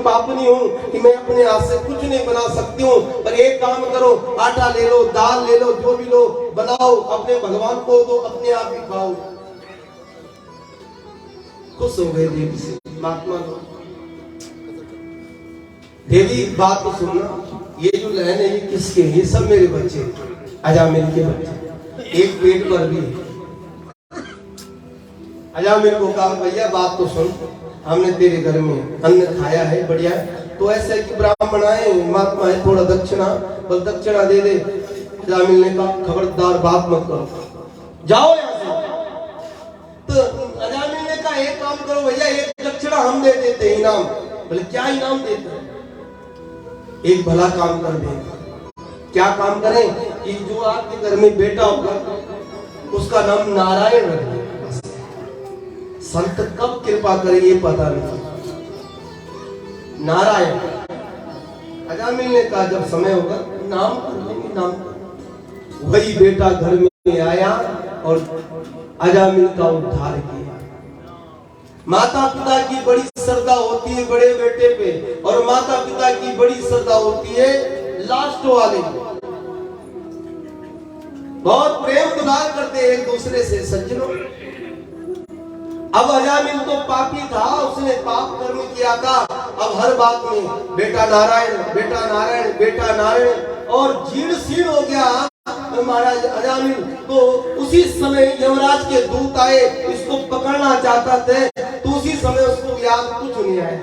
पापनी हूँ कि मैं अपने हाथ से कुछ नहीं बना सकती हूँ, पर एक काम करो, आटा ले लो, दाल ले लो, जो भी लो बनाओ, अपने भगवान को दो, अपने आप ही खाओ। खुश हो गए देवी से महात्मा लोग। देवी बात तो सुनना, ये जो लहन है ये किसके? ये सब मेरे बच्चे, अजामिल के बच्चे, एक पेट पर भी। अजामिल को कहा भैया बात तो सुन, हमने तेरे घर में अन्न खाया है, बढ़िया है, तो ऐसे कि ब्राह्मण आए, महात्मा है, थोड़ा दक्षिणा, बस दक्षिणा दे दे। अजामिल ने कहा खबरदार बात मत करो, जाओ यहाँ से। तो अजामिल ने कहा एक काम करो भैया, एक दक्षिणा हम दे देते इनाम। बोले क्या इनाम देते हैं? एक भला काम कर दे। क्या काम करें? कि जो आपके घर में बेटा होगा उसका नाम नारायण रखें। संत कब कृपा करे ये पता नहीं। नारायण। अजामिल ने कहा जब समय होगा नाम कर लेंगे, नाम कर। वही बेटा घर में आया और अजामिल का उद्धार किया। माता पिता की बड़ी श्रद्धा होती है बड़े बेटे पे, और माता पिता की बड़ी श्रद्धा होती है लास्ट वाले। बहुत प्रेम दुलार करते हैं एक दूसरे से सज्जनों। अब अजामिल तो पापी था, उसने पाप कर्म किया था। अब हर बात में बेटा नारायण, बेटा नारायण, बेटा नारायण, और जीर्ण शीर्ण हो गया महाराज अजामिल। तो उसी समय यमराज के दूत आए, इसको पकड़ना चाहता थे, तो उसी समय उसको याद कुछ नहीं आया।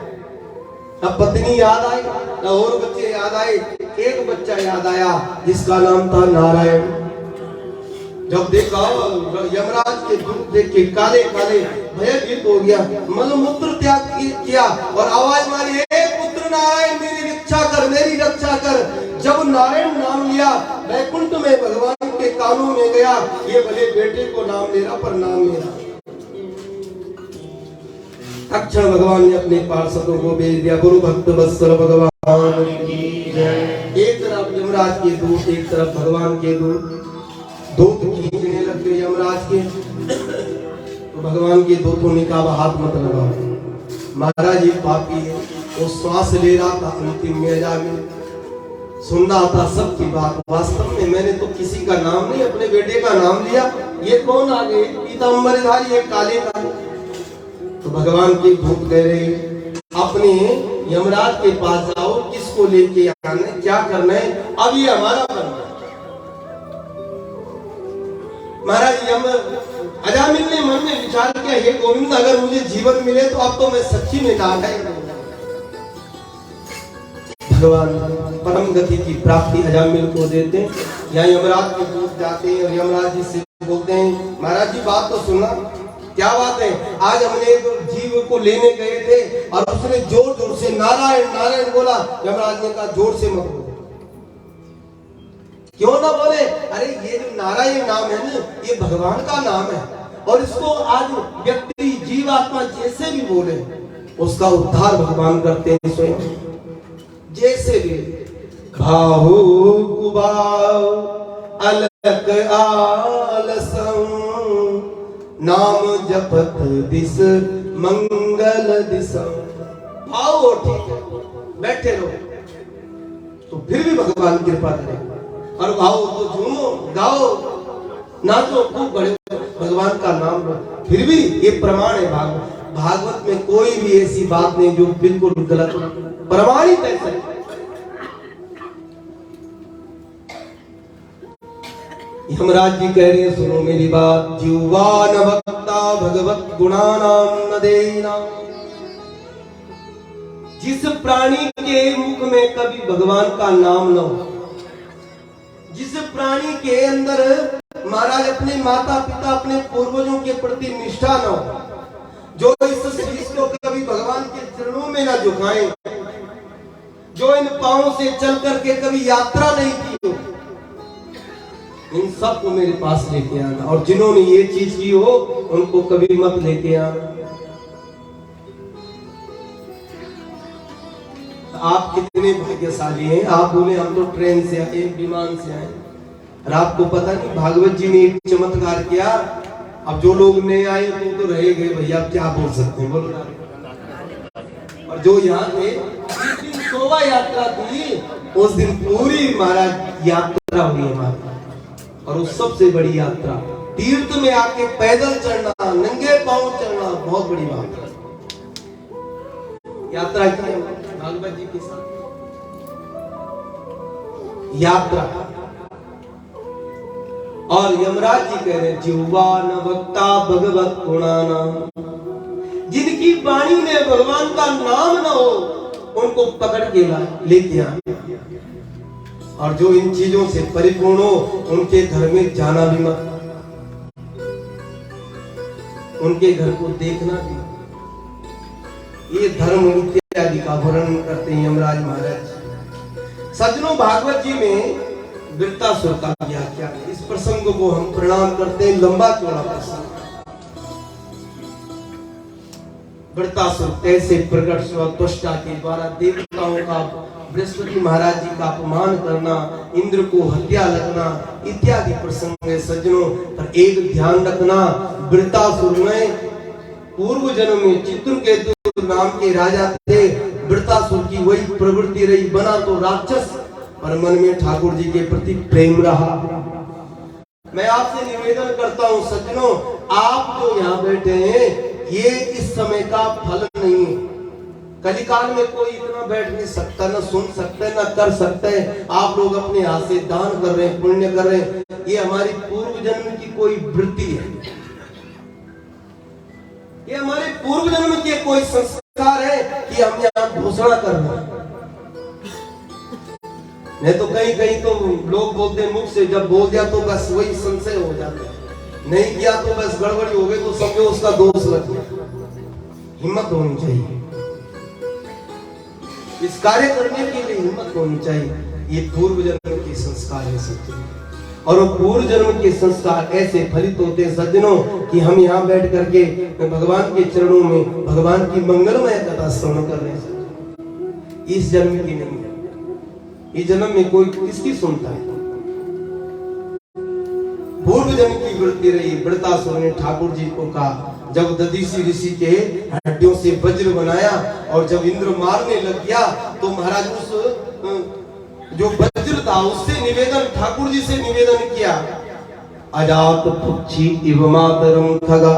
अब पत्नी याद आई, न और बच्चे याद आए, एक बच्चा याद आया जिसका नाम था नारायण। जब देखा यमराज के दूत देख के काले काले भयभीत हो गया, मलमूत्र त्याग किया और आवाज मारी, हे पुत्र नारायण मेरी रक्षा कर, मेरी रक्षा कर। जब नारायण नाम लिया, वैकुंठ में भगवान के कानों में गया, ये भले बेटे को नाम ले रहा पर नाम मेरा। अक्षर भगवान ने अपने पार्षदों को भेज दिया, गुरु भक्त वत्सल भगवान की जय। एक तरफ यमराज के दूत, एक तरफ भगवान के दूत। दूत खींचने लग गए यमराज के, तो भगवान के दूतों ने कहा हाथ मत लगाओ, महाराज ये पापी है। वो श्वास ले रहा था अंतिम में अजामिल, सुन रहा था सबकी बात। वास्तव में मैंने तो किसी का नाम नहीं, अपने बेटे का नाम लिया। ये कौन आ गए? पीताम्बरधारी, ये काले काले। तो भगवान के दूत कह रहे अपने यमराज के पास जाओ, किसको लेके आना है, क्या करना है, अब ये हमारा बनना है। महाराज अजामिल ने मन में विचार किया, हे गोविंद अगर मुझे जीवन मिले तो अब तो मैं सच्ची में नारायण रहूंगा। भगवान परम गति की प्राप्ति अजामिल को देते हैं। यहाँ यमराज के दूत जाते हैं और यमराज जी से बोलते हैं, महाराज जी बात तो सुना, क्या बात है? आज हमने एक जीव को लेने गए थे और उसने जोर जोर से नारायण नारायण बोला। यमराज ने कहा जोर से मत बोलो। क्यों ना बोले? अरे ये जो नारायण नाम है ना, ये भगवान का नाम है, और इसको आज व्यक्ति जीवात्मा जैसे भी बोले उसका उद्धार भगवान करते हैं स्वयं। जैसे भी भाहु कुबाव अलक आलसम नाम जपत दिस मंगल दिसम। भाव हो ठीक है, बैठे रहो, तो फिर भी भगवान कृपा करेगा। और भाव तो झूमो, गाओ, नाचो, खूब बड़े भगवान का नाम लो। फिर भी ये प्रमाण है भागवत में कोई भी ऐसी बात नहीं जो बिल्कुल गलत, प्रमाणित है। यमराज जी कह रहे हैं सुनो मेरी बात, जीवा न भक्ता भगवत गुणानाम न देना। जिस प्राणी के मुख में कभी भगवान का नाम न हो, जिस प्राणी के अंदर महाराज अपने माता पिता अपने पूर्वजों के प्रति निष्ठा न हो, जो इस शीश को कभी भगवान के चरणों में न झुकाए, जो इन पांवों से चल करके कभी यात्रा नहीं की हो, इन सबको मेरे पास लेके आना। और जिन्होंने ये चीज की हो उनको कभी मत लेके आना। आप कितने भाग्यशाली हैं। आप बोले हम तो ट्रेन से आए, विमान से आए, और आपको पता नहीं भागवत जी ने एक चमत्कार किया। अब जो लोग नहीं आए तो रह गए भैया, क्या बोल सकते हैं बोलो। और जो यहाँ थे, जिस दिन शोभा यात्रा थी उस दिन पूरी महाराज यात्रा हुई हमारी। और उस सबसे बड़ी यात्रा तीर्थ में आके पैदल चढ़ना, नंगे पांव चढ़ना बहुत बड़ी बात है। यात्रा की भागवत जी के साथ यात्रा। और यमराज जी कह रहे जिह्वा न वक्ता भगवत गुणाना, जिनकी वाणी में भगवान का नाम न हो उनको पकड़ के लेके आए। और जो इन चीजों से परिपूर्ण हो उनके घर में जाना भी मत, उनके घर को देखना भी। ये धर्म इत्यादि का वर्णन करते हैं यमराज महाराज। सज्जनों, भागवत जी में वृत्तासुर का व्याख्या, इस प्रसंग को हम प्रणाम करते हैं, लंबा चौड़ा प्रसंग। वृत्तासुर कैसे प्रकट हुआ, त्वष्टा के द्वारा देवताओं का, बृहस्पति महाराज जी का अपमान करना, इंद्र को हत्या लगना इत्यादि प्रसंग है सज्जनों। पर एक ध्यान रखना, वृत्तासुर में पूर्व जन्म में चित्रकेतु नाम के राजा थे। वृत्तासुर की वही प्रवृत्ति रही, बना तो राक्षस पर मन में ठाकुर जी के प्रति प्रेम रहा। मैं आपसे निवेदन करता हूं सज्जनों, आप जो यहाँ बैठे हैं ये इस समय का फल नहीं है। कलिकाल में कोई इतना बैठ नहीं सकता, ना सुन सकता है, ना कर सकता है। आप लोग अपने हाथ से दान कर रहे हैं, पुण्य कर रहे हैं, ये हमारी पूर्व जन्म की कोई वृत्ति है, ये हमारे पूर्व जन्म के कोई संस्कार है कि हम यहाँ घोषणा कर रहे हैं। नहीं तो कहीं कहीं तो लोग बोलते हैं मुख से, जब बोल दिया तो बस वही संशय हो जाता है, नहीं किया तो बस गड़बड़ी हो गई तो समझो उसका दोष लग गया। हिम्मत होनी चाहिए, इस कार्य करने के लिए हिम्मत होनी चाहिए। ये पूर्व जन्म के संस्कार है सज्जनों, और वो पूर्व जन्म के संस्कार ऐसे फलित होते हैं सज्जनों कि हम यहाँ बैठ करके भगवान के चरणों में भगवान की मंगलमय कथा श्रवण कर रहे हैं। इस जन्म की नहीं, इस जन्म में कोई किसकी सुनता है? पूर्व जन्म की वृत्ति रही। वृत्तासुर ने ठाकुर जी को कहा, जब दधीसी ऋषि के हड्डियों से वज्र बनाया और जब इंद्र मारने लग गया तो महाराज उस जो वज्र था उससे निवेदन, ठाकुर जी से निवेदन किया, अजात पुच्छी इव मातरम खगा,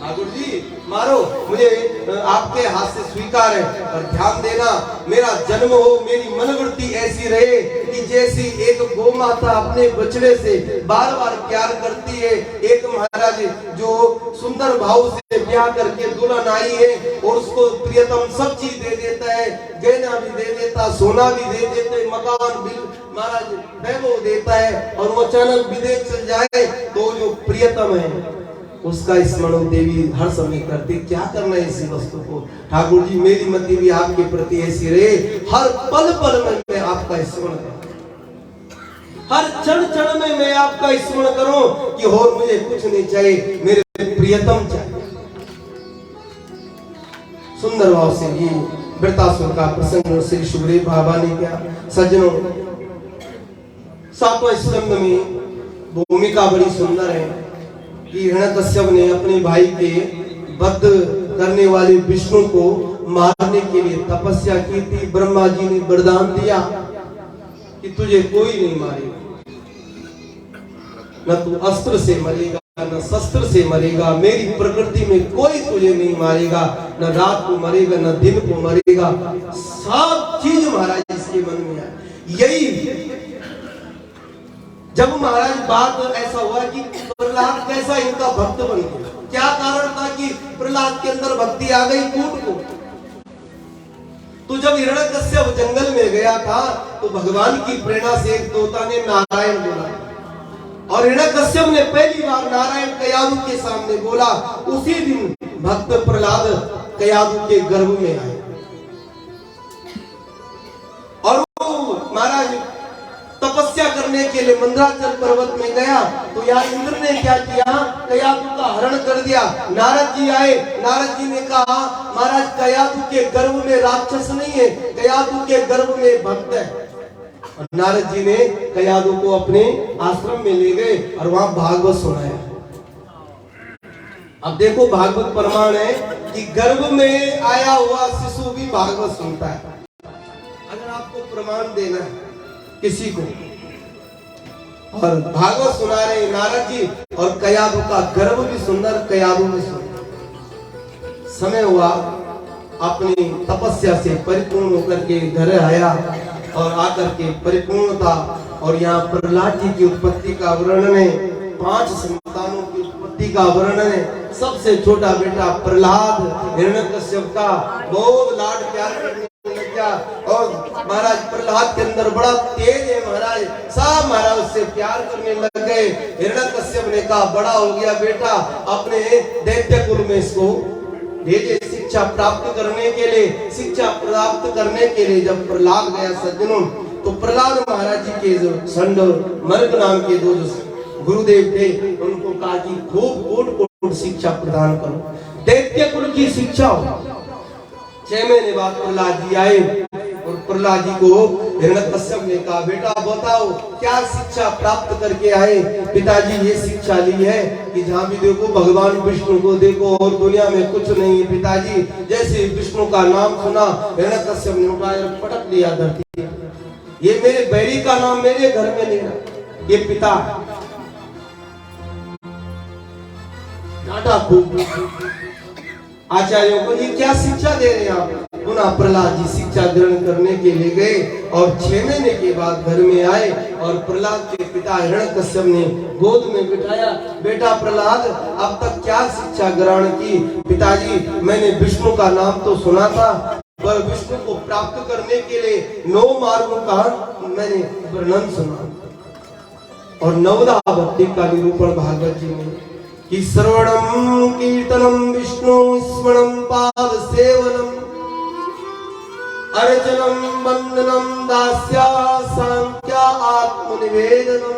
ठाकुर जी मारो, मुझे आपके हाथ से स्वीकार है, पर ध्यान देना मेरा जन्म हो, मेरी मनोवृत्ति ऐसी रहे कि जैसी एक गौ माता अपने बछड़े से बार बार प्यार करती है, एक महाराज जो सुंदर भाव से ब्याह करके दुल्हन आई है और उसको प्रियतम सब चीज दे देता है, गहना भी दे देता, सोना भी दे देते, मकान भी महाराज वैभव देता है, और वो अचानक विदेश चल जाए तो जो प्रियतम है उसका स्मरण देवी हर समय करती। क्या करना है इसी वस्तु को? ठाकुर जी मेरी मति भी आपके प्रति ऐसी रहे, हर पल पल में मैं आपका स्मरण करूं, हर क्षण क्षण में मैं आपका स्मरण करूं कि और मुझे कुछ नहीं चाहिए, मेरे प्रियतम चाहिए। सुंदर भाव से ये वृत्तासुर का प्रसंग श्री सुखदेव बाबा ने किया। सज्जनों, सातवां स्कंद में भूमिका बड़ी सुंदर है कि हिरण्यकश्यप ने अपने भाई के वध करने वाले विष्णु को मारने के लिए तपस्या की थी। ब्रह्मा जी ने वरदान दिया कि तुझे कोई नहीं मारेगा, न तू अस्त्र से मरेगा न शस्त्र से मरेगा, मेरी प्रकृति में कोई तुझे नहीं मारेगा, न रात को मरेगा न दिन को मरेगा। सब चीज महाराज इसके मन में है। यही जब महाराज बात ऐसा हुआ कि प्रहलाद कैसा इनका भक्त बन गया, क्या कारण था कि प्रहलाद के अंदर भक्ति आ गई कूट को। तो जब हिरण्यकश्यप जंगल में गया था तो भगवान की प्रेरणा से एक तोता ने नारायण बोला, और हिरण्यकश्यप ने पहली बार नारायण कयादु के सामने बोला। उसी दिन भक्त प्रहलाद कयादु के गर्भ में आए, और महाराज तपस्या करने के लिए मंदराचल पर्वत में गया तो यहाँ इंद्र ने क्या किया, कयादु का हरण कर दिया। नारद जी आए, नारद जी ने कहा महाराज कयादु के गर्भ में राक्षस नहीं है, कयादु के गर्भ में भक्त है। और नारद जी ने कयादु को अपने आश्रम में ले गए और वहां भागवत सुनाया। अब देखो भागवत प्रमाण है कि गर्भ में आया हुआ शिशु भी भागवत सुनता है। अगर आपको प्रमाण देना है किसी को, और भागवत सुना रहे नारद जी, और कयादु का गर्भ भी सुंदर, कयादु भी सुंदर। समय हुआ, अपनी तपस्या से परिपूर्ण होकर के घर आया, और आकर के परिपूर्णता, और यहाँ प्रहलाद जी की उत्पत्ति का वर्णन है, 5 संतानों की उत्पत्ति का वर्णन है। सबसे छोटा बेटा प्रहलाद हिरण्यकश्यप का बहुत लाड प्यार करने लग गया, और महाराज प्रहलाद के अंदर बड़ा तेज है महाराज, सब महाराज उससे प्यार करने लग गए। हिरण्यकश्यप ने कहा बड़ा हो गया बेटा, अपने दैत्य कुल में इसको भेजे शिक्षा प्राप्त करने के लिए। शिक्षा प्राप्त करने के लिए जब प्रहलाद गया सज्जनों, तो प्रहलाद महाराज जी के जो संड मर्ग नाम के 2 जो गुरुदेव थे, उनको कहा कि खूब कोट शिक्षा प्रदान करो, दैत्य कुल की शिक्षा हो। 6 महीने बाद प्रहलाद जी आए, और प्रहलाद जी को हिरण्यकश्यप ने कहा बेटा बताओ क्या शिक्षा प्राप्त करके आए। पिताजी ये शिक्षा ली है कि जहाँ भी देखो भगवान विष्णु को देखो, और दुनिया में कुछ नहीं है पिताजी। जैसे विष्णु का नाम सुना, हिरण्यकश्यप ने उठाया पटक दिया धरती, ये मेरे बैरी का नाम मेरे घर में लेना, ये पिता डांटा खूब। आचार्यों को ये क्या शिक्षा दे रहे हैं आप। पुनः प्रहलाद जी शिक्षा ग्रहण करने के लिए गए, और 6 महीने के बाद घर में आए, और प्रहलाद के पिता हिरण्यकश्यप ने गोद में बिठाया, बेटा प्रहलाद अब तक क्या शिक्षा ग्रहण की। पिताजी मैंने विष्णु का नाम तो सुना था, पर विष्णु को प्राप्त करने के लिए 9 मार्गों का मैंने वर्णन सुना, और 9दा भक्ति का निरूपण भागवत जी में, कि श्रवणम कीर्तनम विष्णु स्मरणम पाद सेवनम अर्चनम वंदनम दास्या सांख्या आत्मनिवेदनम।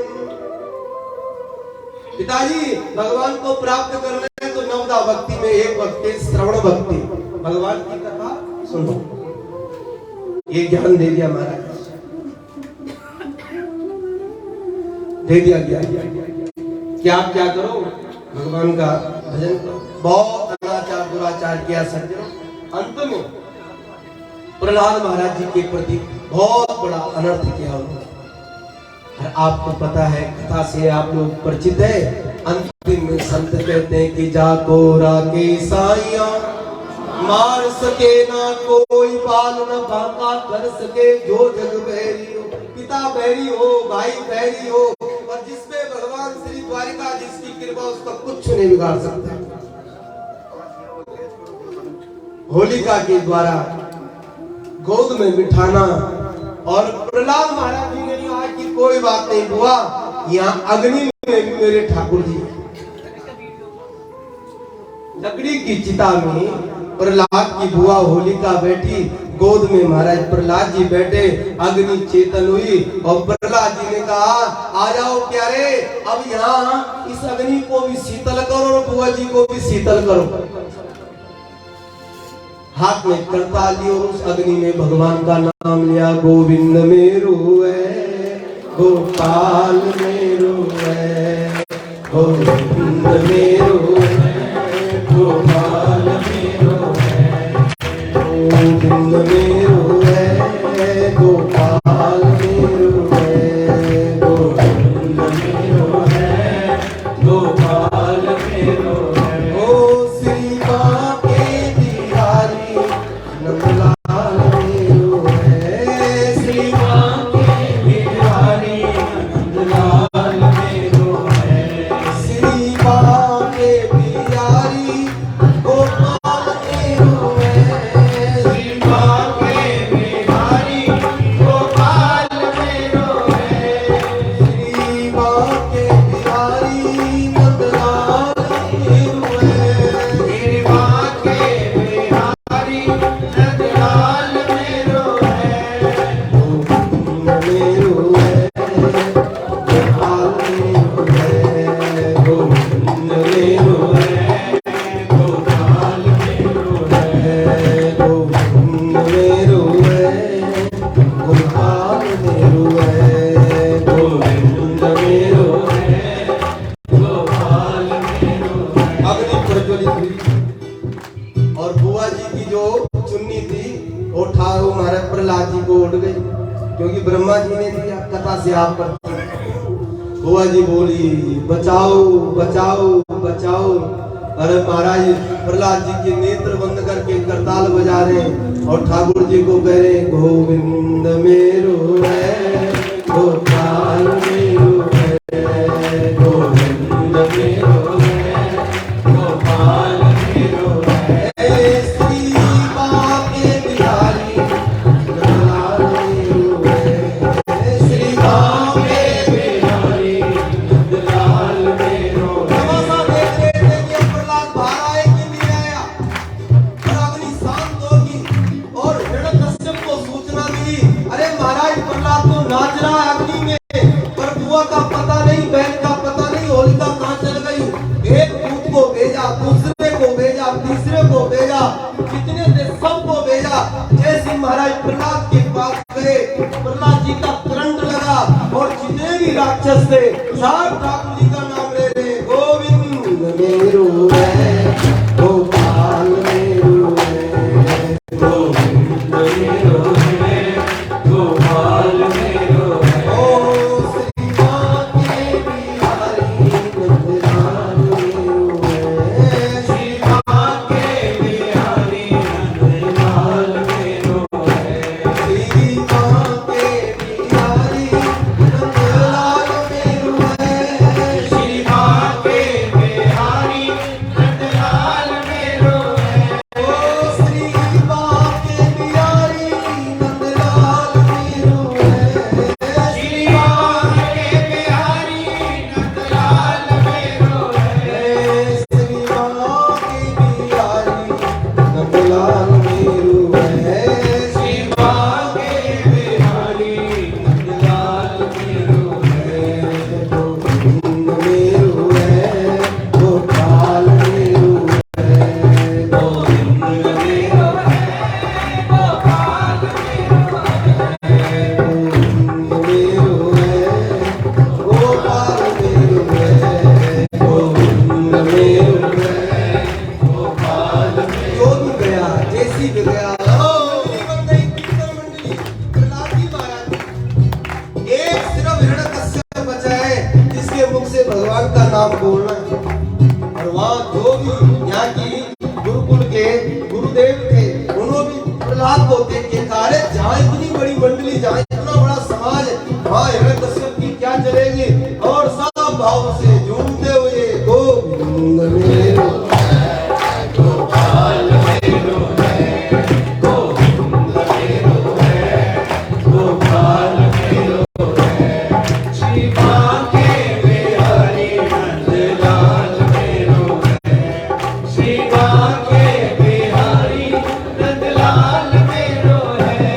पिताजी भगवान को प्राप्त करना है तो 9दा भक्ति में एक भक्ति श्रवण भक्ति, भगवान की कथा सुनो। ये ज्ञान दे दिया महाराज, दे दिया क्या आप क्या करो, भगवान का भजन करो। बहुत अनाचार दुराचार किया सज्जनों, अंत में प्रहलाद महाराज जी के प्रति बहुत बड़ा अनर्थ किया उन्होंने। आपको पता है, कथा से आप लोग परिचित है। अंतिम में संत कहते हैं कि जाको राके साइया मार सके ना कोई, बाल न बाका कर सके जो जग बैरी हो। पिता बैरी हो, भाई बैरी हो, और जिसमें भगवान श्री द्वारिकाधीश की कृपा, उसका कुछ नहीं बिगाड़ सकता। होलिका के द्वारा गोद में बिठाना, और प्रहलाद महाराज जी ने कहा कि कोई बात नहीं बुआ, यहाँ अग्नि में भी मेरे ठाकुर जी है। लकड़ी की चिता में प्रहलाद की बुआ होलिका बैठी, गोद में महाराज प्रहलाद जी बैठे, अग्नि चेतन हुई, और प्रहलाद जी ने कहा आ जाओ प्यारे, अब यहाँ इस अग्नि को भी शीतल करो, और बुआ जी को भी शीतल करो। हाथ में करता लियो, उस अग्नि में भगवान का नाम लिया, गोविंद मेरो है, गोपाल मेरो है, गोविंद मेरो है, गोपाल मेरो है, गोविंद मेरो है, गोपाल मेरो है, गोविंद मेरो है, गोपाल मेरो है। ओ श्री बाके बिहारी नंदलाल मेरो है, श्री बाके बिहारी नंदलाल मेरो है, श्री बाके बिहारी गोपाल मेरो है, श्री बाके बिहारी गोपाल हमारे प्रहलाद जी को उड़ गई, क्योंकि ब्रह्मा जी ने दिया कथा से आप पर। बुआ जी बोली बचाओ बचाओ बचाओ। अरे महाराज प्रहलाद जी के नेत्र बंद करके करताल बजा रहे हैं और ठाकुर जी को कह रहे गोविंद मेरो है गोपाल मेरो है, गोविंद मेरो है गोपाल मेरो है, श्री बाके बिहारी नंदलाल मेरो है, श्री बाके बिहारी नंदलाल मेरो है। तमाशा देख रहे थे कि प्रहलाद बाहर आए कि नहीं आया, और अग्नि शांत होगी और हिरण्यकश्यप को सूचना मिली, अरे महाराज प्रहलाद तो नाच रहा है अग्नि में, पर बुआ का पता नहीं, बहन का पता नहीं, होलिका कहाँ चल गई। एक दूत को भेजा, दूसरे को भेजा, तीसरे को भेजा, कितने थे सबको भेजा। जैसे महाराज प्रहलाद के पास गए, प्रहलाद जी का करंट लगा और जितने भी राक्षस थे सब ठाकुर जी का नाम ले रहे, गोविंद मेरो है गोपाल मेरो है, गोविंद मेरो है गोपाल मेरो है, ओ श्री बाके बिहारी नंदलाल मेरो है, श्री बाके बिहारी नंदलाल मेरो है, श्री बाके बिहारी नंदलाल मेरो है, श्री बाके बिहारी नंदलाल मेरो है, ओ श्री बाके बिहारी नंदलाल मेरो है, श्री बाके बिहारी नंदलाल मेरो है, श्री बाके बिहारी नंदलाल मेरो है, श्री बाके बिहारी नंदलाल मेरो है, गोविंद मेरो है गोपाल मेरो है, गोविंद मेरो है गोपाल मेरो है, गोविंद मेरो है गोपाल मेरो है, गोविंद मेरो है गोपाल। जो भी गया जैसी भी गया प्रहलाद जी महाराज एक सिर्फ हिरण्यकश्यप बचा है जिसके मुख से भगवान का नाम बोलना है। और वहाँ जो भी यहाँ की गुरुकुल के गुरुदेव थे उन्होंने भी प्रहलाद को देख के कहा अरे जहाँ इतनी बड़ी मंडली, जहाँ इतना बड़ा समाज है, वहाँ हिरण्यकश्यप की क्या चलेगी। और सब भाव से झूमते हुए गोविंद मेरो है गोपाल मेरो है, गोविंद मेरो है गोपाल मेरो है, श्री बाके बिहारी नंदलाल मेरो है, श्री बाके बिहारी नंदलाल मेरो है,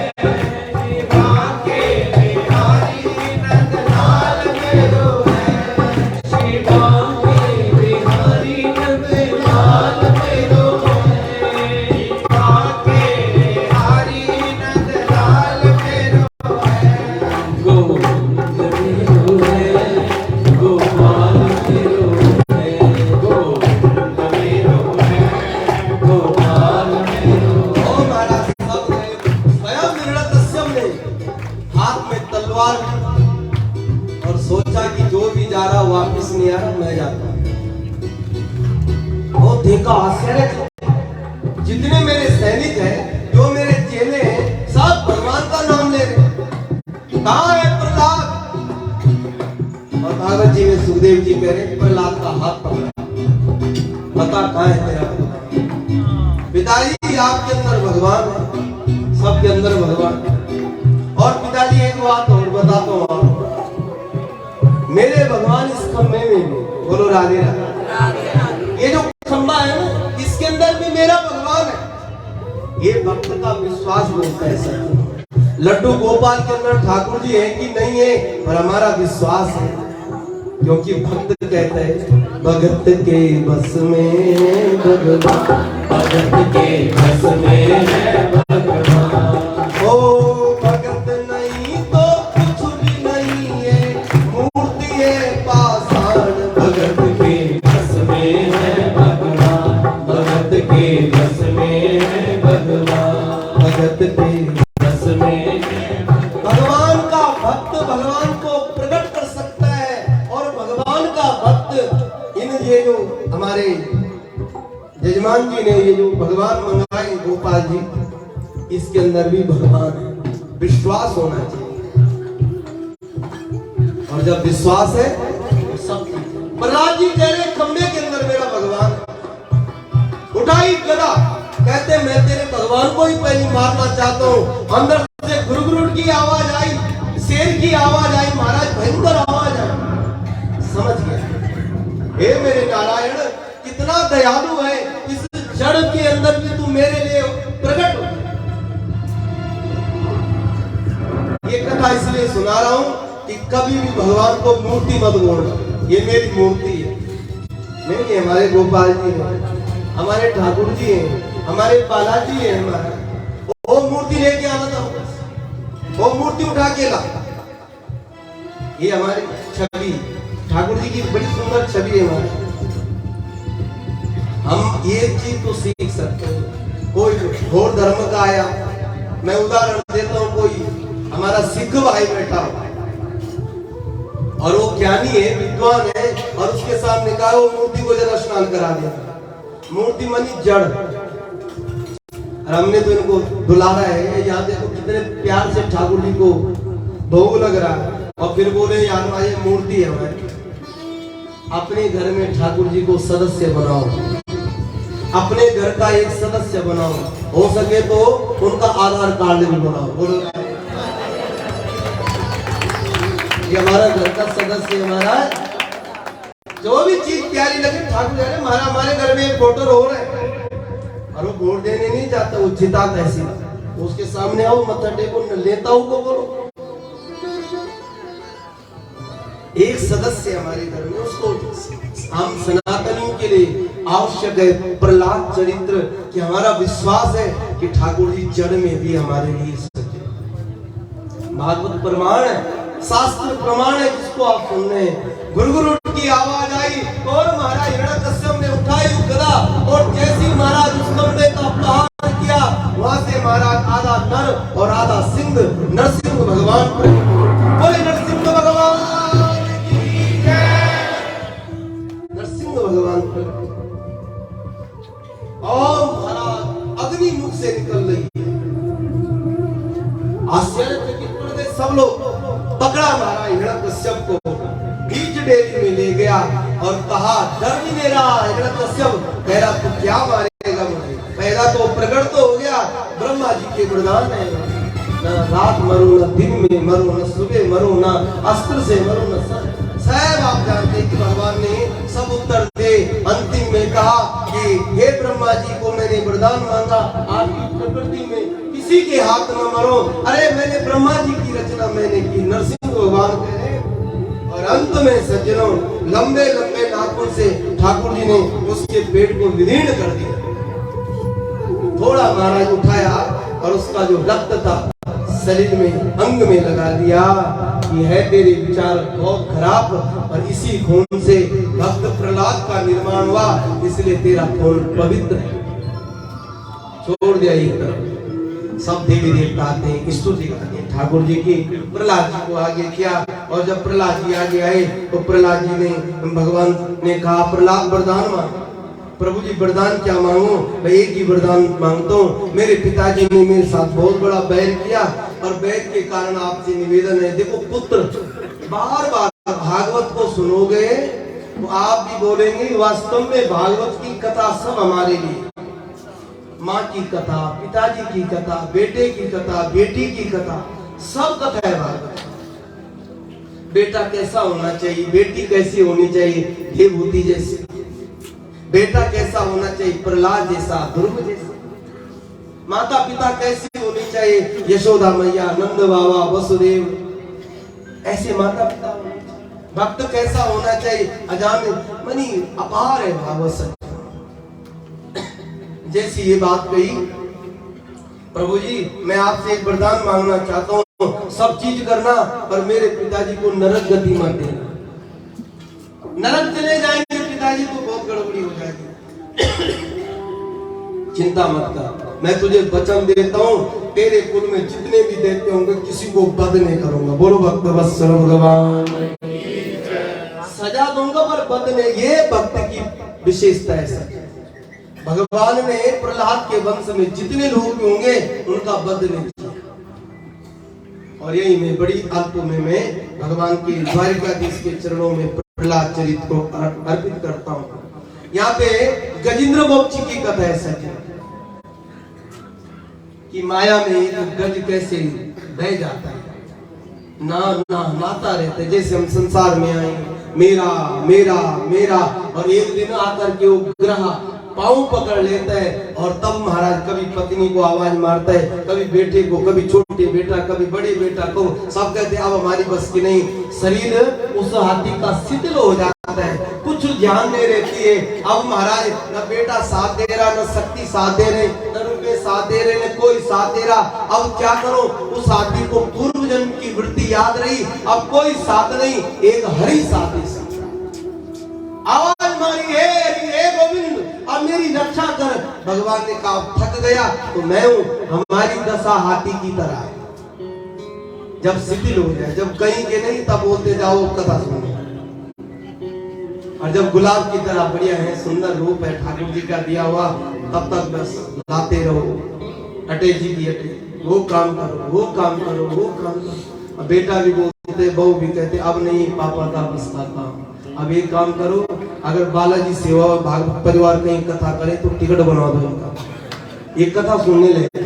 श्री बाके बिहारी नंदलाल मेरो है, श्री बाके बिहारी नंदलाल मेरो है, श्री बाके बिहारी नंदलाल मेरो है, गोविंद मेरो है गोपाल मेरो है, गोविंद मेरो है गोपाल मेरो। ओ महाराज साहब ने स्वयं हिरण्यकश्यप ने हाथ में तलवार ली और सोचा कि जो भी जा रहा वापिस नहीं आ रहा, मैं जाता हूं। वो देखा आश्चर्य, जितने मेरे सैनिक हैं, जो मेरे चेले हैं, सब भगवान का नाम ले रहे। कहाँ है प्रहलाद? और भागवत जी में सुखदेव जी कह रहे प्रहलाद का हाथ पकड़ा, बता कहाँ है तेरा भगवान। पिताजी आपके अंदर भगवान है, सबके अंदर भगवान। और पिताजी एक बात और बताता हूँ आपको, मेरे भगवान इस खम्भे में भी, बोलो राधे राधे। ये जो खम्भा है ना, इसके अंदर भी मेरा भगवान है। ये भक्त का विश्वास बोलता है सर। लड्डू गोपाल के अंदर ठाकुर जी है कि नहीं है, पर हमारा विश्वास है, क्योंकि भक्त कहते हैं भगत के बस में भगवान, भगत के बस में है भगवान। ओ भगत नहीं तो कुछ भी नहीं है, मूर्ति है पाषाण, भगत के बस में है भगवान, भगत के बस में है भगवान, भगत के बस ने ये जो भगवान मंगाए गोपाल जी, इसके अंदर भी भगवान है, विश्वास होना चाहिए। और जब विश्वास है तो सब ठीक है। प्रहलाद जी कह रहे खंबे के अंदर मेरा भगवान है। उठाई गदा, कहते मैं तेरे भगवान को ही पहले मारना चाहता हूँ। अंदर से गुरगुरुट की आवाज आई, शेर की आवाज आई, महाराज भयंकर आवाज आई। समझ गया, हे मेरे नारायण कितना दयालु है, इस जड़ के अंदर भी तू मेरे लिए प्रकट हो। ये कथा इसलिए सुना रहा हूं कि कभी भी भगवान को मूर्ति मत बोलना, ये मेरी मूर्ति है। नहीं, ये हमारे गोपाल जी हैं, हमारे ठाकुर जी हैं, हमारे बालाजी हैं। हमारा वो मूर्ति लेके आना था, वो मूर्ति उठा के ला। ये हमारी छवि, ठाकुर जी की बड़ी सुंदर छवि है हमारी। हम ये चीज तो सीख सकते हैं। कोई घोर धर्म का आया, मैं उदाहरण देता हूँ, कोई हमारा सिख भाई बैठा और वो ज्ञानी है, विद्वान है, और उसके सामने कहा वो मूर्ति को जरा स्नान करा दिया। मूर्ति मनी जड़, और हमने तो इनको दुलारा है। यहाँ देखो कितने प्यार से ठाकुर जी को भोग लग रहा है, और फिर बोले यार ये मूर्ति है हमारी। अपने घर में ठाकुर जी को सदस्य बनाओ, अपने घर का एक सदस्य बनाओ, हो सके तो उनका आधार कार्ड भी बनाओ। बोलो ये हमारा घर का सदस्य, हमारा जो भी चीज प्यारी लगे ठाकुर जी, हमारे घर में एक वोटर हो रहा है और वो वोट देने नहीं जाता, वो जिता कैसे, उसके सामने आओ, मत्था टेको, लेता हूं को बोलो। एक सदस्य हमारे घर में, उसको हम सनातनियों के लिए आवश्यक है प्रहलाद चरित्र, कि हमारा विश्वास है कि ठाकुर जी जड़ में भी हमारे लिए सत्य। भागवत प्रमाण है, शास्त्र प्रमाण है, जिसको आप सुन रहे हैं। गुरगुरुट की आवाज आई और महाराज हिरण्यकश्यप ने उठाई गदा, और जैसी महाराज उस खंबे का प्रहार किया, वहां से महाराज आधा नर और आधा सिंह नरसिंह भगवान, बोले नरसिंह भगवान, भगवान और महाराज अग्नि मुख से निकल रही है। आश्चर्यचकित पड़ गए सब लोग। पकड़ा महाराज हिरण्यकश्यप को, बीच डेरी में ले गया और कहा डर भी नहीं रहा। हिरण्यकश्यप कह रहा तू क्या मारेगा मुझे, पहला तो प्रकट तो हो गया, ब्रह्मा जी के वरदान है, न रात मरो न दिन में मरो, न सुबह मरो, न अस्त्र से मरो, न साहब आप जानते हैं कि भगवान ने सब उत्तर दे। अंतिम में कहा कि हे ब्रह्मा जी को मैंने वरदान मांगा, आपकी प्रकृति में किसी के हाथ न मरो। अरे मैंने ब्रह्मा जी की रचना मैंने की, नरसिंह भगवान कह रहे। और अंत में सज्जनों लंबे लंबे नाखून से ठाकुर जी ने उसके पेट को विदीर्ण कर दिया। थोड़ा महाराज उठाया और उसका जो रक्त था शरीर में, अंग में लगा दिया। ये है तेरे विचार बहुत खराब, और इसी खून से भक्त प्रहलाद का निर्माण हुआ, इसलिए तेरा खून पवित्र है। छोड़ दिया एक तरफ, सब देवी देवता आते हैं, स्तुति करते हैं ठाकुर जी की। प्रहलाद जी को आगे किया, और जब प्रहलाद जी आगे आए तो प्रहलाद जी ने, भगवान ने कहा प्रहलाद वरदान मांग। प्रभु जी वरदान क्या मांगू, मैं एक ही वरदान मांगता हूँ। मेरे पिताजी ने मेरे साथ बहुत बड़ा बैर किया, और बैर के कारण आपसे निवेदन है, देखो पुत्र बार बार भागवत को सुनोगे तो आप भी बोलेंगे वास्तव में भागवत की कथा सब हमारे लिए। माँ की कथा, पिताजी की कथा, बेटे की कथा, बेटी की कथा, सब कथा है भागवत। बेटा कैसा होना चाहिए, बेटी कैसी होनी चाहिए, देवभूति जैसी। बेटा कैसा होना चाहिए, प्रहलाद जैसा, ध्रुव जैसा। माता पिता कैसी होनी चाहिए, यशोदा मैया, नंद बाबा, वसुदेव, ऐसे माता पिता होने चाहिए। भक्त कैसा होना चाहिए, अजामिल मनी अपार है भागवत सत्य। जैसी ये बात कही, प्रभु जी मैं आपसे एक वरदान मांगना चाहता हूँ, सब चीज करना पर मेरे पिताजी को नरक गति मत देना। नरक चले जाएंगे पिताजी तो बहुत गड़बड़ी हो जाएगी। चिंता मत कर, मैं तुझे वचन देता हूँ, तेरे कुल में जितने भी देते होंगे किसी को बद नहीं करूंगा। बोलो भक्त वत्सल भगवान, सजा दूंगा पर बद नहीं। ये भक्त की विशेषता है। भगवान ने प्रहलाद के वंश में जितने लोग भी होंगे उनका वध नहीं किया। और यही मैं बड़ी अल्प में मैं भगवान के द्वारिकाधीश के चरणों में प्रहलाद चरित को अर्पित करता हूँ। यहाँ पे गजेंद्र मोक्ष की कथा है सज्जन, कि माया में एक गज कैसे बह जाता है, नाता रहता है। जैसे हम संसार में आए मेरा मेरा मेरा, और एक दिन आकर के वो ग्रह पाँव पकड़ लेता है, और तब महाराज कभी पत्नी को आवाज मारता है, कभी बेटे को, कभी छोटे बेटा, कभी बड़े बेटा को, सब कहते हैं अब हमारी बस की नहीं। शरीर उस हाथी का शिथिल हो जाता है, कुछ ध्यान नहीं रहती है। अब महाराज न बेटा साथ दे रहा, न शक्ति साथ दे रहे, न रुपये साथ दे रहे, न कोई साथ दे रहा। अब क्या करो, उस हाथी को पूर्व जन्म की वृत्ति याद रही, अब कोई साथ नहीं, एक हरि साथ ही आवाज मारी, हे गोविंद अब मेरी रक्षा कर। भगवान ने कहा थक गया तो मैं हूं, हमारी दशा हाथी की तरह है। जब शिथिल हो जाए, जब कहीं के नहीं तब बोलते जाओ कथा सुनो, और जब गुलाब की तरह बढ़िया है, सुंदर रूप है ठाकुर जी का दिया हुआ, तब तक बस लाते रहो, अटल जी की अटल, वो काम करो, वो काम करो, वो काम करो। बेटा भी बोलते, बहू भी कहते अब नहीं पापा का बस का काम, अब एक काम करो, अगर बालाजी सेवा भागवत परिवार कहीं कथा करे तो टिकट बना दो इनका, ये कथा सुनने लगे।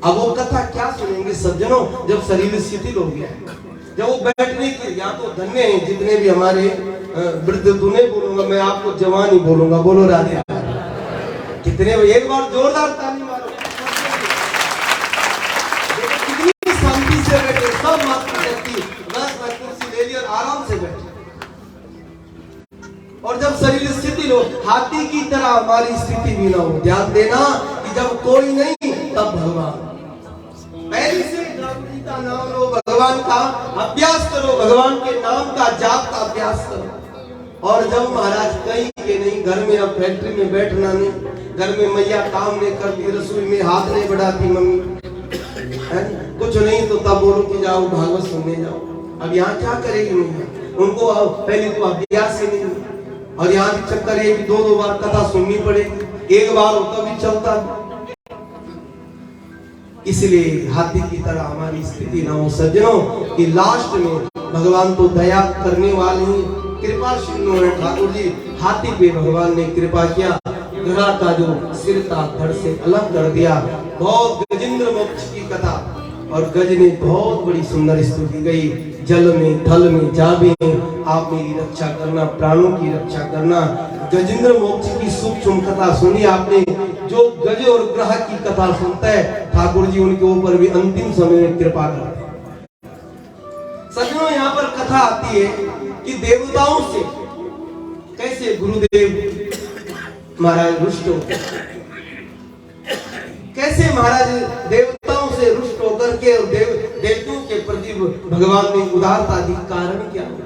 अब वो कथा क्या सुनेंगे सज्जनों, जब शरीर शिथिल हो गया, जब वो बैठने के, या तो धन्य है जितने भी हमारे वृद्ध, तूने बोलूंगा मैं आपको जवान ही बोलूंगा, बोलो राधे कितने, एक बार जोरदार ताली मारो। कितनी शांति से बैठे, सब मातृशक्ति बस कुर्सी ले ली और आराम से बैठे। और जब शरीर शिथिल हो, हाथी की तरह हमारी स्थिति भी ना हो, ध्यान देना कि जब कोई नहीं तब भगवान। पहले से जी का नाम लो, भगवान का अभ्यास करो, भगवान के नाम का जाप का अभ्यास करो। और जब महाराज कहीं के नहीं, घर में अब फैक्ट्री में बैठना नहीं, घर में मैया काम नहीं करती, रसोई में हाथ नहीं बढ़ाती मम्मी, कुछ नहीं तो तब बोलो कि जाओ भागवत सुनने जाओ। अब यहाँ क्या करेगी मैया, उनको पहले तो अभ्यास ही नहीं, और यहाँ भी चक्कर है कि दो बार कथा सुननी पड़ेगी, एक बार होता भी चलता। इसलिए हाथी की तरह हमारी स्थिति ना हो सज्जनों, कि लास्ट में भगवान तो दया करने वाले ही, कृपा सिंधु ठाकुर जी, हाथी पे भगवान ने कृपा किया, ग्रह का जो सिर था धड़ से अलग कर दिया। बहुत गजेंद्र मोक्ष की कथा, और गज ने बहुत बड़ी सुंदर स्तुति गई, जल में थल में जाबे आप मेरी रक्षा करना, प्राणों की रक्षा करना। गजेंद्र मोक्ष की सूक्ष्म कथा सुनी आपने, जो गज और ग्रह की कथा सुनता है ठाकुर जी उनके ऊपर भी अंतिम समय में कृपा करते हैं। सज्जनों यहाँ पर कथा आती है कि देवताओं से कैसे गुरुदेव महाराज रुष्ट हो, कैसे महाराज देवताओं से रुष्ट होकर के, और देवताओं के प्रति भगवान ने उदारता दी, कारण क्या हो।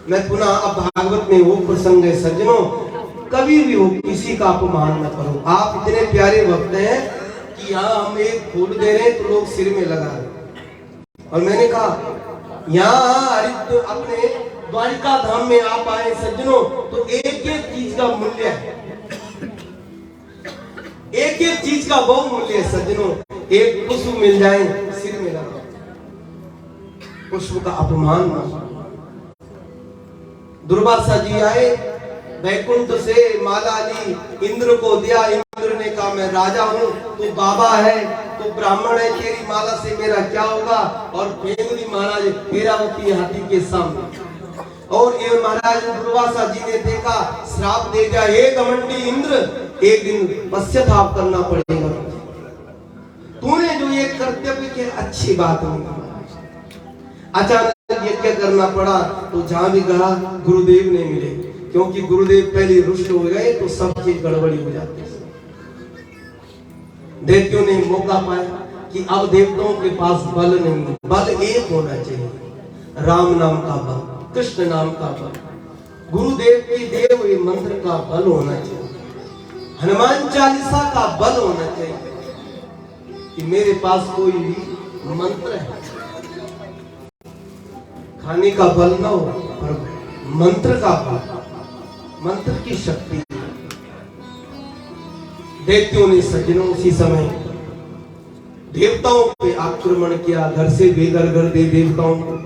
मैं पुनः अब भागवत में वो प्रसंग है सज्जनों, कभी भी हो किसी का अपमान न करो। आप इतने प्यारे भक्त हैं कि यहाँ हम एक फूल दे रहे हैं तो लोग सिर में लगा रहे, और मैंने कहा यहाँ हरिद्वार अपने द्वारिका धाम में आप आए सज्जनों, तो एक एक चीज का मूल्य है, एक एक चीज का बहुत मूल्य है सज्जनों। एक पुष्प मिल जाए सिर में लगा, पुष्प का अपमान न। दुर्वासा जी आए वैकुंठ से, माला ली, इंद्र को दिया, इंद्र ने कहा मैं राजा हूँ, तू बाबा है, तू ब्राह्मण है, तेरी माला से मेरा क्या होगा। और फेंक दी महाराज ऐरावती हाथी के सामने। और ये महाराज दुर्वासा जी ने देखा, श्राप दे दिया, हे घमंडी इंद्र, एक दिन पश्चाताप करना पड़ेगा, तूने जो ये कर्तव्य किया अच्छी बात नहीं। अचानक यज्ञ करना पड़ा, तो जहां भी गया गुरुदेव ने मिले, क्योंकि गुरुदेव पहले रुष्ट हो गए तो सब चीज गड़बड़ी हो जाती है। दैत्यों ने मौका पाया कि अब देवताओं के पास बल नहीं, बल एक होना चाहिए, राम नाम का बल, कृष्ण नाम का बल, गुरुदेव की देव हुए मंत्र का बल होना चाहिए, हनुमान चालीसा का बल होना चाहिए, कि मेरे पास कोई भी मंत्र है, खाने का बल ना हो पर मंत्र का बल, मंत्र की शक्ति। दैत्यों ने सज्जनों उसी समय देवताओं पे आक्रमण किया, घर से बेघर कर दे देवताओं को।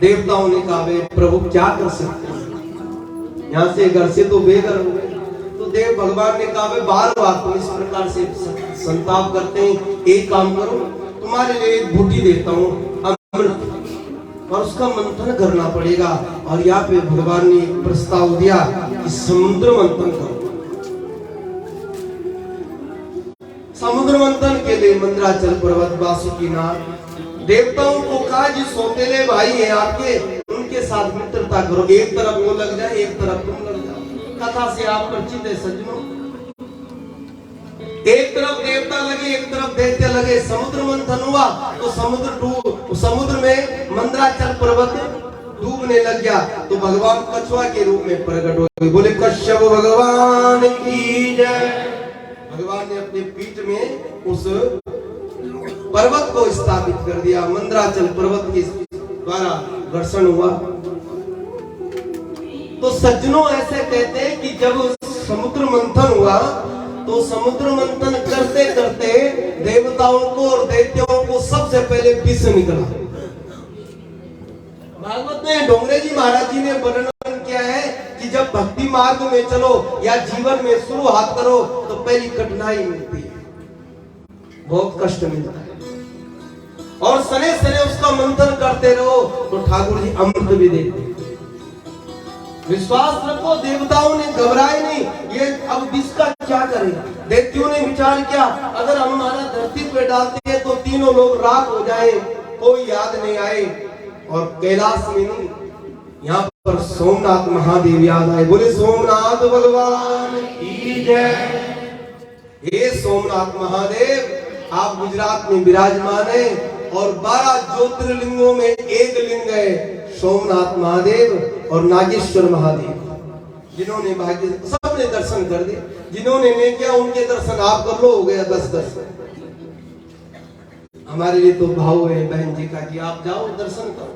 देवताओं ने कहा वे प्रभु क्या कर सकते हैं, यहाँ से घर से तो बेघर हो गए। तो देव भगवान ने कहा बार बार तुम इस प्रकार से संताप करते हैं, एक काम करो तुम्हारे लिए एक बूटी देता हूँ अमृत, और उसका मंथन करना पड़ेगा। और यहाँ पे भगवान ने एक प्रस्ताव दिया कि समुद्र मंथन करो। समुद्र मंथन के लिए मंदराचल पर्वत बासुकीनाथ देवताओं को कहा जी सौतेले भाई हैं आपके, उनके साथ मित्रता करो, एक तरफ वो लग जाए एक तरफ तुम लग जाओ। कथा से आप परिचित है सज्जनों, एक तरफ देवता लगे एक तरफ दैत्य लगे। समुद्र मंथन हुआ तो समुद्र में मंदराचल पर्वत डूबने लग गया। तो भगवान कछुआ के रूप में प्रकट हो गए, बोले कश्यप भगवान की जय। भगवान ने अपने पीठ में उस पर्वत को स्थापित कर दिया, मंदराचल पर्वत के द्वारा घर्षण हुआ। तो सज्जनों ऐसे कहते हैं कि जब समुद्र मंथन हुआ तो समुद्र मंथन करते करते देवताओं को और दैत्यों को सबसे पहले विष निकला। भागवत में डोंगरे जी महाराज जी ने वर्णन किया है कि जब भक्ति मार्ग में चलो या जीवन में शुरुआत करो तो पहली कठिनाई मिलती है, बहुत कष्ट मिलता है, और सने सने उसका मंथन करते रहो तो ठाकुर जी अमृत भी देते हैं। विश्वास रखो, देवताओं ने घबराए नहीं, ये अब विष का क्या करेगा। दैत्यों ने विचार किया अगर हम हमारा धरती पे डालते हैं तो तीनों लोग राख हो जाए, कोई याद नहीं आए। और कैलाश में नहीं, यहाँ पर सोमनाथ महादेव याद आए, बोले सोमनाथ भगवान की जय। हे सोमनाथ महादेव आप गुजरात में विराजमान है और 12 ज्योतिर्लिंगों में एक लिंग है सोमनाथ महादेव और नागेश्वर महादेव। जिन्होंने भाग्य सबने दर्शन कर दिए, जिन्होंने नहीं किया उनके दर्शन आप कर लो, हो गया 10 दर्शन। हमारे लिए तो भाव है बहन जी का कि आप जाओ दर्शन करो।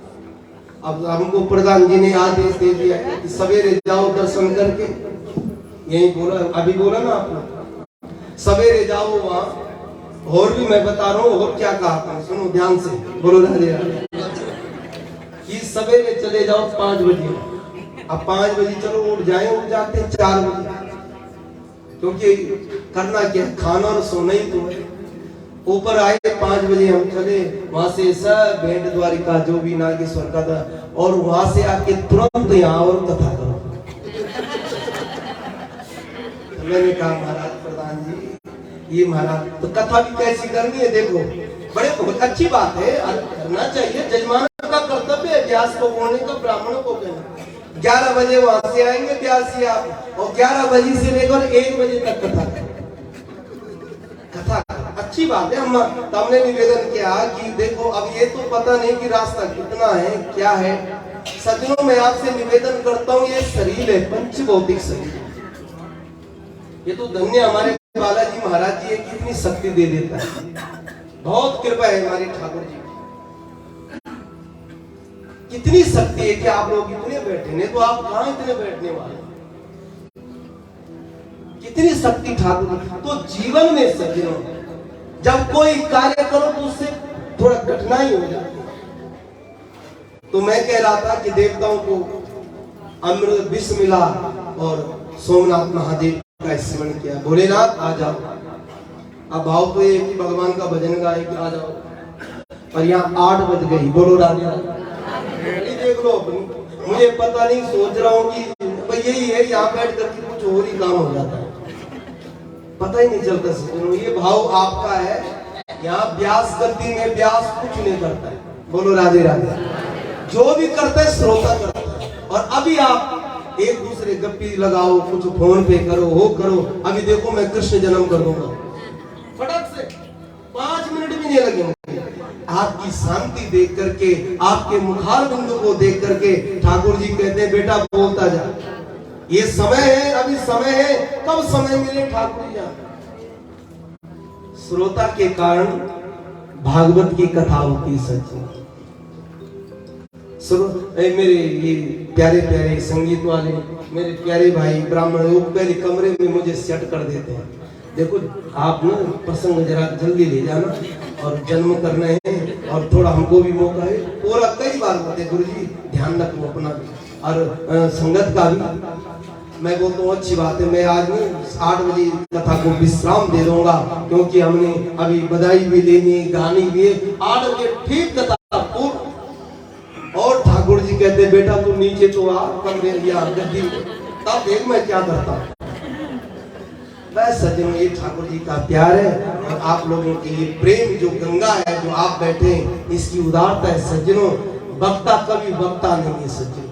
अब हमको प्रधान जी ने आदेश दे दिया कि सवेरे जाओ दर्शन करके, यही बोला अभी बोला ना आपने, सवेरे जाओ वहां। और भी मैं बता रहा हूँ और क्या कहा था, सुनो ध्यान से, बोलो राधे राधे। कि सवेरे चले जाओ 5 बजे, अब 5 बजे चलो उठ जाते 4 बजे, क्योंकि करना क्या खाना और सोना ही तो है। ऊपर आए 5 बजे हम चले, वहां से सब भेंट द्वारिका जो भी नागेश्वर का था, और वहां से आके तुरंत यहाँ और कथा करो। मैंने कहा महाराज प्रधान जी ये महाराज तो कथा भी कैसी करनी है, देखो बड़े बहुत अच्छी बात है, करना चाहिए, जजमान का कर्तव्य है व्यास को बोलने का, ब्राह्मणों को कहना। 11 बजे वहां से आएंगे व्यास जी आप, और 11 बजे से लेकर 1 बजे तक कथा अच्छी बात है। हमने निवेदन किया कि देखो अब ये तो पता नहीं कि रास्ता कितना है क्या है। सज्जनों मैं आपसे निवेदन करता हूँ, ये शरीर है पंच भौतिक शरीर, ये तो धन्य हमारे बालाजी महाराज जी कितनी शक्ति दे देता है, बहुत कृपा है हमारे ठाकुर जी, कितनी शक्ति है कि आप लोग इतने बैठे, नहीं तो आप कहां इतने बैठने वाले, कितनी शक्ति ठाकुर। तो जीवन में सज्जनों जब कोई कार्य करो तो उससे थोड़ा कठिनाई हो जाती है। तो मैं कह रहा था कि देवताओं को अमृत विष मिला और सोमनाथ महादेव का स्मरण किया, भोलेनाथ आ जाओ। अब भाव तो ये कि भगवान का भजन गाए कि आ जाओ, और यहाँ 8 बज गई, बोलो राधे राधे। देख लो मुझे पता नहीं, सोच रहा हूँ कि यही है, यहाँ बैठ करके कुछ और ही काम हो जाता है, पता ही नहीं चलता। सुनो ये भाव आपका है, यहाँ व्यास गति में व्यास कुछ नहीं करता है, बोलो राधे राधे। जो भी करता है श्रोता करता है। और अभी आप एक दूसरे गप्पी लगाओ, कुछ फोन पे करो, हो करो। अभी देखो मैं कृष्ण जन्म कर दूंगा फटक से, 5 मिनट भी नहीं लगेंगे। आपकी शांति देख करके, आपके मुखार बिंदु को देख करके ठाकुर जी कहते हैं बेटा बोलता जा, ये समय है, अभी समय है, कब समय मिले ठाकुर जी। श्रोता के कारण भागवत की कथा होती सच। मेरे ये प्यारे प्यारे संगीत वाले मेरे प्यारे भाई ब्राह्मण लोग पहले कमरे में मुझे सेट कर देते हैं। देखो आप ना प्रसंग जरा जल्दी ले जाना और जन्म करना है और थोड़ा हमको भी मौका है। पूरा कई बार बोलते गुरु जी ध्यान रखो अपना और संगत का भी। मैं बोलता हूँ अच्छी बात है, मैं आज 8 बजे कथा को विश्राम दे दूंगा क्योंकि हमने अभी बधाई भी लेनी गानी भी 8 बजे ठीक कथा पूर्ण। और ठाकुर जी कहते बेटा तू नीचे तो आ कमरे लिया गद्दी, तब देख मैं क्या करता हूँ। बस सज्जनों ये ठाकुर जी का प्यार है और आप लोगों के लिए प्रेम जो गंगा है जो आप बैठे इसकी उदारता है सज्जनों। वक्ता कभी वक्ता नहीं है सज्जनों,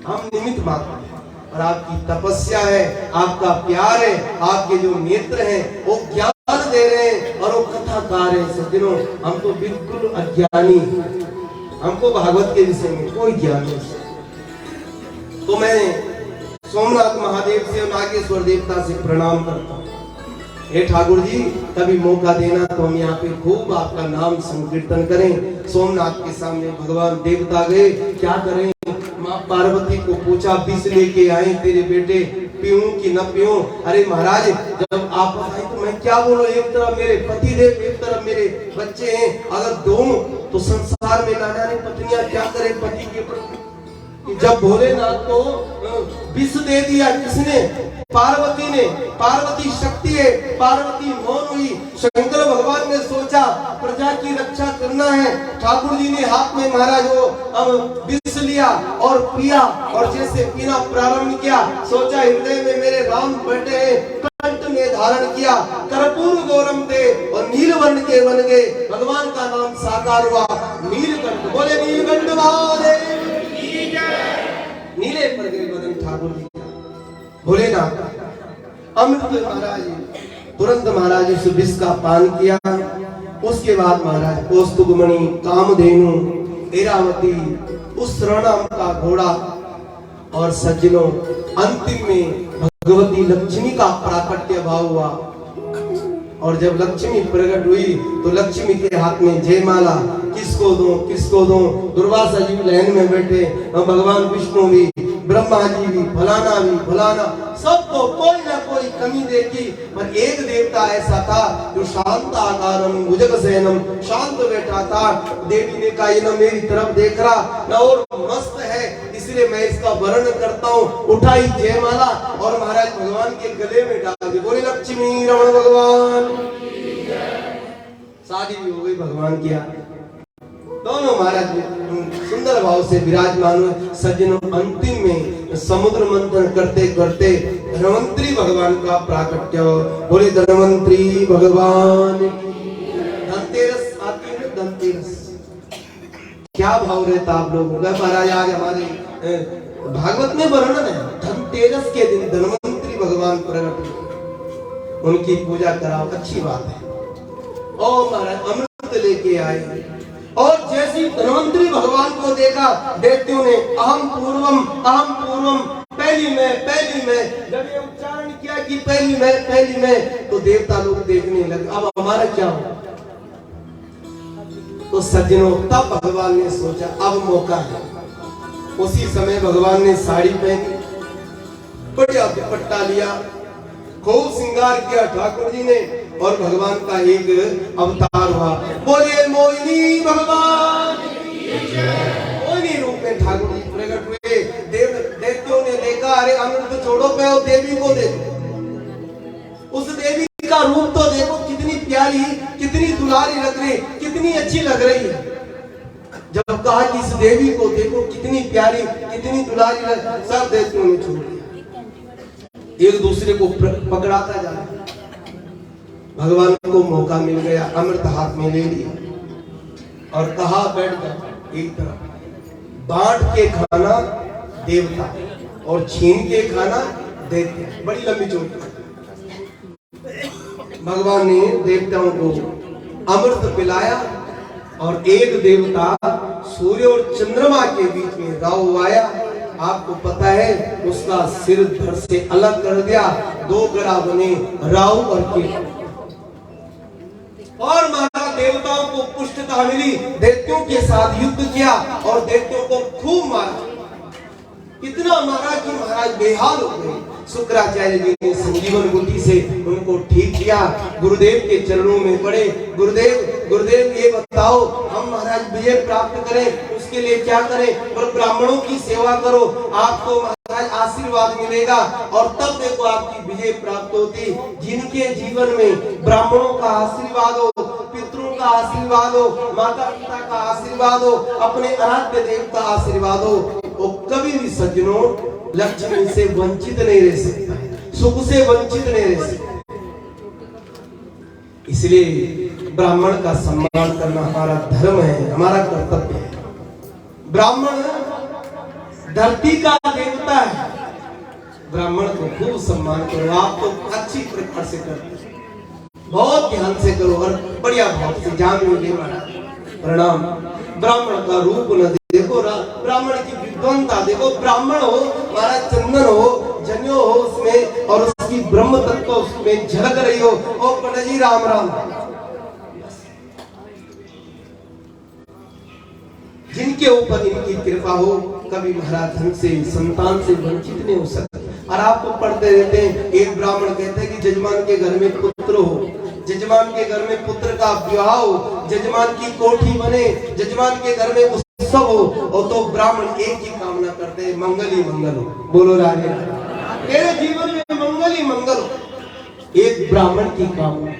हम निमित्त मात्र हैं और आपकी तपस्या है, आपका प्यार है, आपके जो नेत्र हैं वो ज्ञान दे रहे हैं और वो कथाकार है सज्जनों। हम तो बिल्कुल अज्ञानी, हमको भागवत के विषय में कोई ज्ञान नहीं। तो मैं सोमनाथ महादेव से नागेश्वर देवता से प्रणाम करता हूँ। हे ठाकुर जी कभी मौका देना तो हम यहाँ पे खूब आपका नाम संकीर्तन करें। सोमनाथ के सामने भगवान देवता गए, क्या करें? माँ पार्वती को पूछा विष लेके आए तेरे बेटे, पीऊं कि न पीऊं? अरे महाराज जब आप आए तो मैं क्या बोलूं, एक तरफ मेरे पति देव एक तरफ मेरे बच्चे हैं, अगर दोनों तो संसार में ना जाने पत्नियां क्या करें पति के प्रति। जब भोलेनाथ को विष दे दिया किसने? पार्वती ने। पार्वती शक्ति है, पार्वती मौन हुई। शंकर भगवान ने सोचा प्रजा की रक्षा करना है, ठाकुर जी ने हाथ में महाराज वो विष लिया और पिया और जैसे पीना प्रारंभ किया सोचा हृदय में मेरे राम बैठे हैं, कंठ में धारण किया, कर्पूर गौरम थे और नीलवर्ण के बन गए। भगवान का नाम साकार हुआ नीलकंठ। बोले नीलकंठ महादेव नीले पर गए बदन ठाकुर जी भोलेनाथ। अमृत महाराज तुरंत महाराज उस विष का पान किया। उसके बाद महाराज कौस्तुभमणि, कामधेनु, ऐरावती, उस रणम का घोड़ा और सज्जनों अंतिम में भगवती लक्ष्मी का प्राकट्य भाव हुआ। और जब लक्ष्मी प्रकट हुई तो लक्ष्मी के हाथ में जयमाला, किसको दो किसको दो। दुर्वासा जी लाइन में बैठे, भगवान विष्णु भी, ब्रह्मा जी भी, फलाना सबको कोई ना कोई कमी देखी। पर एक देवता ऐसा था जो शांत आकारम भुजगशयनम, शांत बैठा था। देवी ने कहा ये ना मेरी तरफ देख रहा ना और मस्त है, इसलिए मैं इसका वर्णन करता हूँ। उठाई जयमाला और महाराज भगवान के गले में डाल दी। बोले लक्ष्मी रमण भगवान। शादी भी हो गई भगवान की। दोनों महाराज सुंदर भाव से विराजमान हुए। सज्जनों अंतिम में समुद्र मंथन करते करते धन्वंतरी भगवान का प्राकट्य। बोले धन्वंतरी भगवान। धनतेरस आती है, धनतेरस क्या भाव रहता आप लोगों का? महाराज आज हमारे भागवत में वर्णन है, धनतेरस के दिन धन्वंतरी भगवान प्रकट, उनकी पूजा कराओ, अच्छी बात है। और महाराज अमृत लेके आए और जैसी धन्वंतरी भगवान को देखा दैत्यों ने अहम पूर्वम पहली मैं जब ये उच्चारण किया कि पहली मैं तो देवता लोग देखने लगे अब हमारा क्या हो। तो सज्जनों तब भगवान ने सोचा अब मौका है। उसी समय भगवान ने साड़ी पहनी, बढ़िया दुपट्टा लिया, खूब श्रृंगार किया ठाकुर जी ने और भगवान का एक अवतार हुआ। बोले मोहिनी भगवान। मोहिनी रूप में ठाकुर जी प्रकट हुए। दैत्यों ने देखा अरे अमृत छोड़ो पे और देवी को देखो, उस देवी का रूप तो देखो कितनी प्यारी, कितनी दुलारी लग रही, कितनी अच्छी लग रही है। जब कहा कि इस देवी को देखो कितनी प्यारी, कितनी दुलारी लग, सब दैत्यों ने छोड़ दिया, एक दूसरे को पकड़ाता जा रहा। भगवान को मौका मिल गया, अमृत हाथ में ले लिया और कहा बैठ जा एक तरफ, बांट के खाना देवता और छीन के खाना दैत्य। बड़ी लंबी चोटी। भगवान ने देवताओं को अमृत पिलाया और एक देवता सूर्य और चंद्रमा के बीच में राहु आया। आपको पता है उसका सिर धड़ से अलग कर दिया, दो गड़ा बने राहु और केतु। और महाराज देवताओं को पुष्टता मिली, दैत्यों के साथ युद्ध किया और दैत्यों को खूब मारा। इतना मारा कि महाराज बेहाल हो गए। शुक्राचार्य जी ने संजीवन बूटी से उनको ठीक किया, गुरुदेव के चरणों में पड़े। गुरुदेव ये बताओ हम महाराज विजय प्राप्त करें उसके लिए क्या करें? और ब्राह्मणों की सेवा करो, आपको महाराज आशीर्वाद मिलेगा और तब देखो आपकी विजय प्राप्त होती। जिनके जीवन में ब्राह्मणों का आशीर्वाद हो, पितरों का आशीर्वाद हो, माता पिता का आशीर्वाद हो, अपने आराध्य देव का आशीर्वाद हो, वो कभी भी सज्जनों लक्ष्मी से वंचित नहीं रह सकता है, सुख से वंचित नहीं रह सकता। इसलिए ब्राह्मण का सम्मान करना हमारा धर्म है, हमारा कर्तव्य है। ब्राह्मण धरती का देवता है, ब्राह्मण को खूब सम्मान करो। आप तो अच्छी प्रकार से करते, बहुत ध्यान से करो और बढ़िया भाव से जान लीजिए महाराज प्रणाम। ब्राह्मण का रूप न देखो, ब्राह्मण की विद्वत्ता देखो। ब्राह्मण हो महाराज, चंदन हो, जनेऊ हो उसमें और उसकी ब्रह्म तत्व उसमें झलक रही हो। ओ पंडित जी राम राम। जिनके ऊपर इनकी कृपा हो कभी महाराज हमसे संतान से वंचित नहीं हो सकते। और आप तो पढ़ते रहते हैं, एक ब्राह्मण कहते हैं कि जजमान के घर में पुत्र हो, जजमान के घर में पुत्र का विवाह हो, जजमान की कोठी बने, जजमान के घर में उत्सव हो, और तो ब्राह्मण एक ही कामना करते हैं, मंगल ही मंगल हो। बोलो राधे राधे, तेरे जीवन में मंगल ही मंगल हो, एक ब्राह्मण की कामना।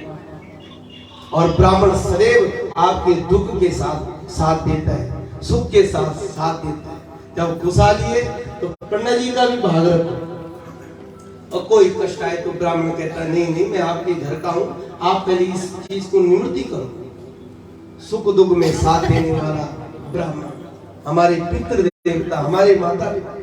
और ब्राह्मण सदैव आपके दुख के साथ देता है, सुख के साथ देता है। जब खुशहाली है तो पंडित जी का भी भाग रखो, और कोई कष्ट आए तो ब्राह्मण कहता नहीं मैं आपके घर का हूं, आप पहले इस चीज को निवृत्ति करो। सुख दुख में साथ देने वाला ब्राह्मण, हमारे पितृ देवता, हमारे माता पिता।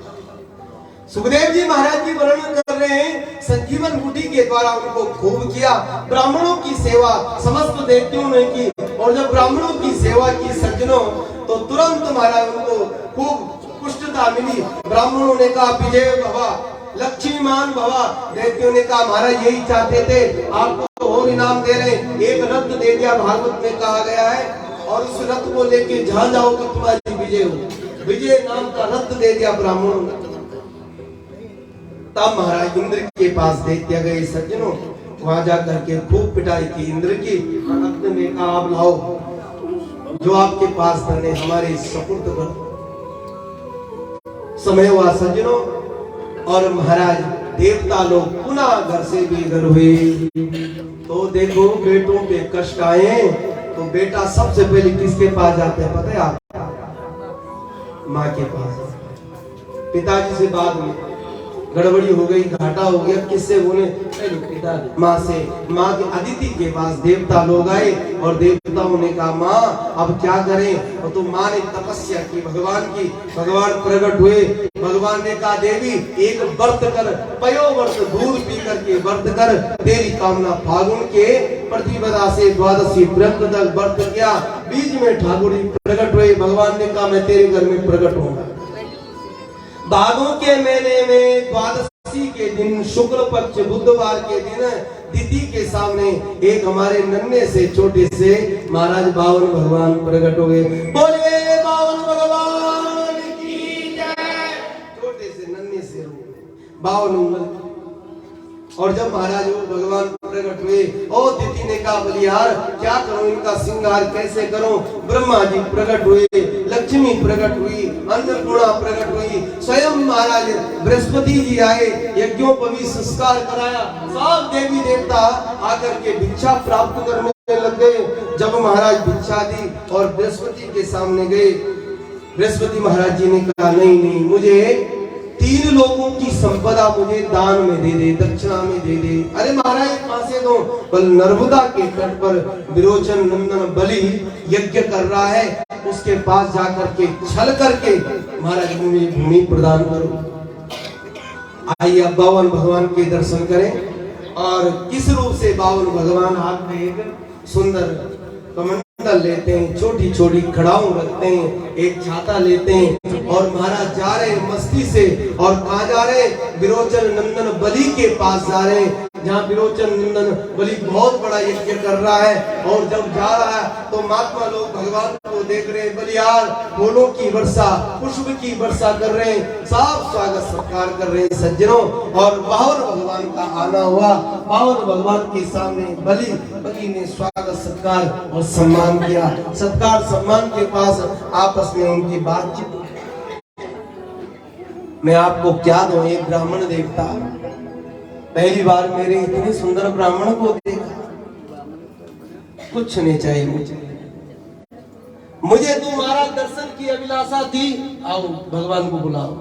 सुखदेव जी महाराज जी वर्णन कर रहे हैं, संजीवन बूटी के द्वारा उनको खूब किया। ब्राह्मणों की सेवा समस्त देवताओं ने की, और जब ब्राह्मणों की सेवा की सज्जनों तो तुरंत महाराज उनको खूब पुष्टता मिली। ब्राह्मणों ने कहा विजय भवा, लक्ष्मीमान भवा। देवताओं ने कहा महाराज यही चाहते थे, आपको तो और इनाम दे रहे हैं। एक रत्न दे दिया, भागवत में कहा गया है, और उस रत्न को लेके जहां जाओ कि तुम्हारी विजय हो। विजय नाम का रत्न दे दिया ब्राह्मणों ने। तब महाराज इंद्र के पास दैत्य गए सज्जनों, वहां जाकर के खूब पिटाई की इंद्र की। अंत में कहा आप लाओ जो आपके पास धन है हमारे सपुर्द कर। समय हुआ सज्जनों, और महाराज देवता लोग पुनः घर से बेघर हुए। तो देखो बेटों पे कष्ट आए तो बेटा सबसे पहले किसके पास जाते हैं पता है आप? माँ के पास। पिताजी से बाद में गड़बड़ी हो गई, घाटा हो गया, किससे बोले? माँ से। माँ के अदिति के पास देवता लोग आए और देवताओं ने कहा माँ अब क्या करें? और तो माँ ने तपस्या की भगवान की, भगवान प्रकट हुए। भगवान ने कहा देवी एक व्रत कर, पयो व्रत, दूध पी करके व्रत कर, तेरी कामना। फागुन के प्रतिपदा से द्वादशी व्रत तक व्रत किया। बीच में ठाकुर जी प्रकट हुए। भगवान ने कहा मैं तेरे घर में प्रकट होऊंगा। भादों के महीने में द्वादशी के दिन, शुक्ल पक्ष बुधवार के दिन दीदी के सामने एक हमारे नन्हे से छोटे से महाराज बावन भगवान प्रकट हो गए। बोले बावन भगवान की जय। छोटे से नन्हे से बावन उंगल। और जब महाराज भगवान प्रकट हुए, ओ दीदी ने कहा बलिहार क्या करूं, इनका श्रृंगार कैसे करूं? ब्रह्मा जी प्रकट हुए, लक्ष्मी प्रकट हुई, अन्नपूर्णा प्रकट हुई, स्वयं महाराज बृहस्पति जी आए, यज्ञोपवीत संस्कार कराया। सब देवी देवता आकर के भिक्षा प्राप्त करने लग गए। जब महाराज भिक्षा दी और बृहस्पति के सामने गए, बृहस्पति महाराज जी ने कहा नहीं मुझे 3 लोगों की संपदा मुझे दान में दे दे, दक्षिणा में दे दे। अरे महाराज कहां से दो? बल नर्मदा के तट पर विरोचन नंदन बलि यज्ञ कर रहा है, उसके पास जाकर के छल करके महाराज मुझे भूमि प्रदान करो। आइए अब बावन भगवान के दर्शन करें। और किस रूप से बावन भगवान? हाथ में एक सुंदर कमंडल लेते हैं, छोटी छोटी खड़ाऊ रखते हैं, एक छाता लेते हैं, और महाराज जा रहे हैं मस्ती से। और कहाँ जा रहे हैं? विरोचन नंदन बलि के पास जा रहे हैं। जहाँ विरोचन नंदन बलि बहुत बड़ा यज्ञ कर रहा है। और जब जा रहा है तो महात्मा लोग भगवान को देख रहे हैं, बलियार फूलों की वर्षा, पुष्प की वर्षा कर रहे हैं, साफ स्वागत सत्कार कर रहे हैं सज्जनों। और बाहर भगवान का आना हुआ, बाहर भगवान के सामने बलि ने स्वागत सत्कार और सम्मान किया। सत्कार सम्मान के पास आपस में उनकी बातचीत। मैं आपको क्या दूं, एक ब्राह्मण देवता, पहली बार मेरे इतने सुंदर ब्राह्मण को देखा। कुछ नहीं चाहिए मुझे तुम्हारा दर्शन की अभिलाषा थी, आओ भगवान को बुलाओ।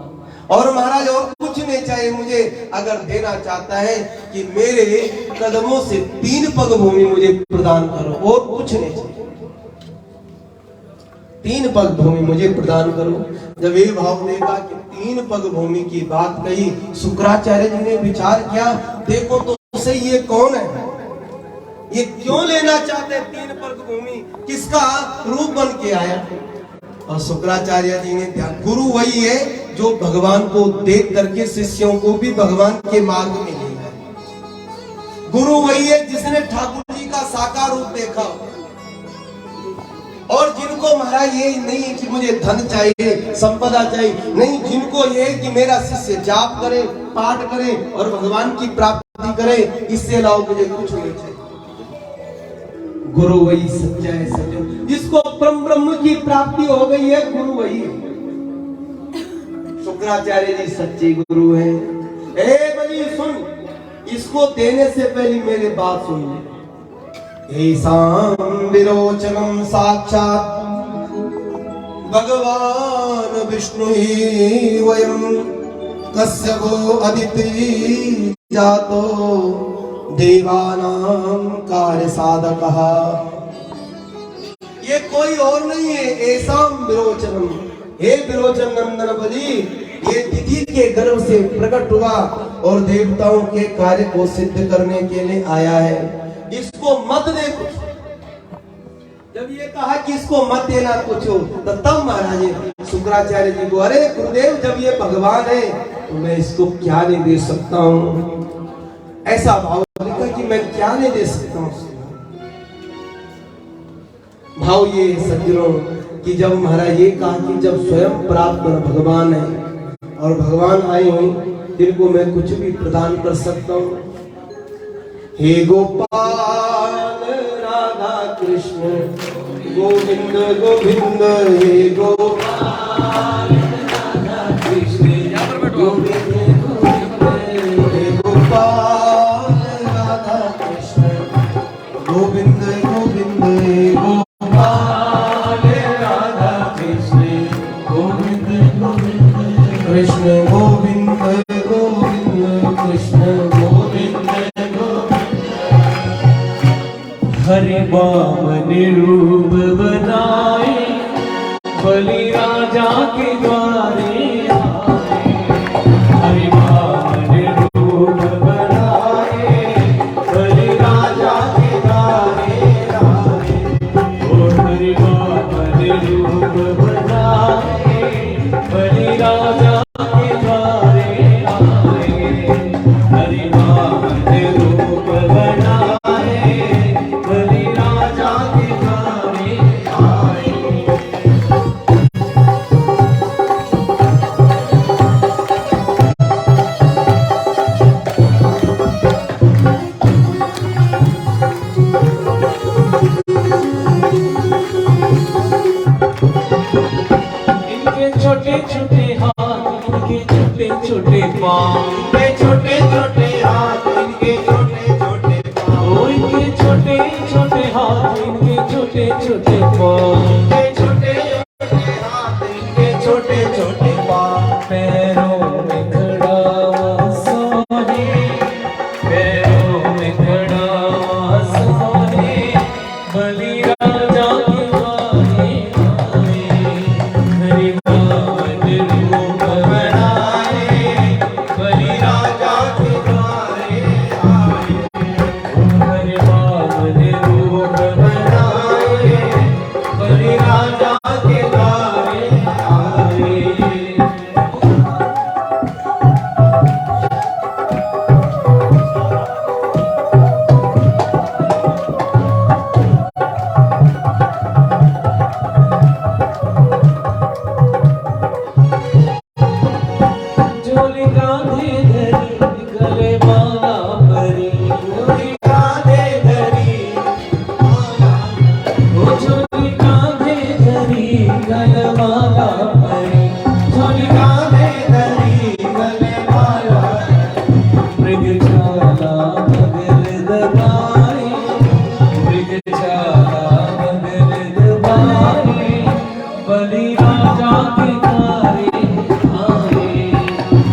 और महाराज और कुछ नहीं चाहिए मुझे, अगर देना चाहता है कि मेरे कदमों से 3 पग भूमि मुझे प्रदान करो, और कुछ नहीं चाहिए। 3 पग भूमि मुझे प्रदान करो। जब ये भाव देखा कि 3 पग भूमि की बात कही, शुक्राचार्य जी ने विचार किया, देखो तो सही ये कौन है, ये क्यों लेना चाहते 3 पग भूमि, किसका रूप बन के आया। और शुक्राचार्य जी ने ध्यान, गुरु वही है जो भगवान को देख करके शिष्यों को भी भगवान के मार्ग में ले गए। गुरु वही है जिसने ठाकुर जी का साकार रूप देखा। और जिनको महाराज ये नहीं है कि मुझे धन चाहिए, संपदा चाहिए, नहीं, जिनको ये है कि मेरा शिष्य जाप करे, पाठ करे और भगवान की प्राप्ति करे, इससे अलावा मुझे कुछ नहीं चाहिए। गुरु वही सच्चा है सज्जन, जिसको परम ब्रह्म की प्राप्ति हो गई है, गुरु वही है। शुक्राचार्य जी सच्चे गुरु हैं। ए बलि सुन, इसको देने से पहले मेरे बात सुन ले। ऐसां विरोचनम साक्षात् भगवान विष्णु ही वयम कस्यपो अदिति जातो देवानां कार्य साधकः। ये कोई और नहीं है, ऐसां विरोचनम, हे विरोचन नंदन बलि, ये तिथि के गर्भ से प्रकट हुआ और देवताओं के कार्य को सिद्ध करने के लिए आया है। इसको मत दे कुछ। जब ये कहा कि इसको मत देना कुछ हो, तो तब महाराज शुक्राचार्य जी को, अरे गुरुदेव जब ये भगवान है तो मैं इसको क्या नहीं दे सकता हूँ। ऐसा भाव लिखा कि मैं क्या नहीं दे सकता हूँ। भाव ये सज्जनों कि जब महाराज ये कहा कि जब स्वयं प्राप्त भगवान है और भगवान आए हुए जिनको मैं कुछ भी प्रदान कर सकता हूँ। हे गोपाल राधा कृष्ण गोविंद गोविंद, हे गोपाल राधा कृष्ण गोविंद गोविंद, हे गोपाल राधा कृष्ण गोविंद गोविंद, हे गोपाल राधा कृष्ण गोविंद गोविंद, कृष्ण गोविंद गोविंद, कृष्ण गोविंद गोविंद। हरि बामन रूप बनाए बलि राजा के द्वारे आए। हरि बामन रूप बनाए बलि राजा के द्वारे आए। ओ हरि बामन रूप बनाए बलि राजा के द्वारे आए। हरि बामन रूप बनाए बलि राजा के द्वारे आए। इनके छोटे छोटे हाथ, इनके छोटे छोटे पाँव, इनके छोटे छोटे हाथ, इनके छोटे छोटे पाँव, इनके छोटे छोटे हाथ, इनके छोटे छोटे पाँव, इनके छोटे छोटे हाथ, इनके छोटे छोटे पाँव। पैरों में खड़ा हुआ सोहे, पैरों में खड़ा हुआ सोहे बलि राजा के द्वारे आए। हरि बामन रूप बनाए बलि राजा के द्वारे आए। हरि बामन रूप बनाए बलि राजा के द्वारे आए। बलि राजा के द्वारे आए,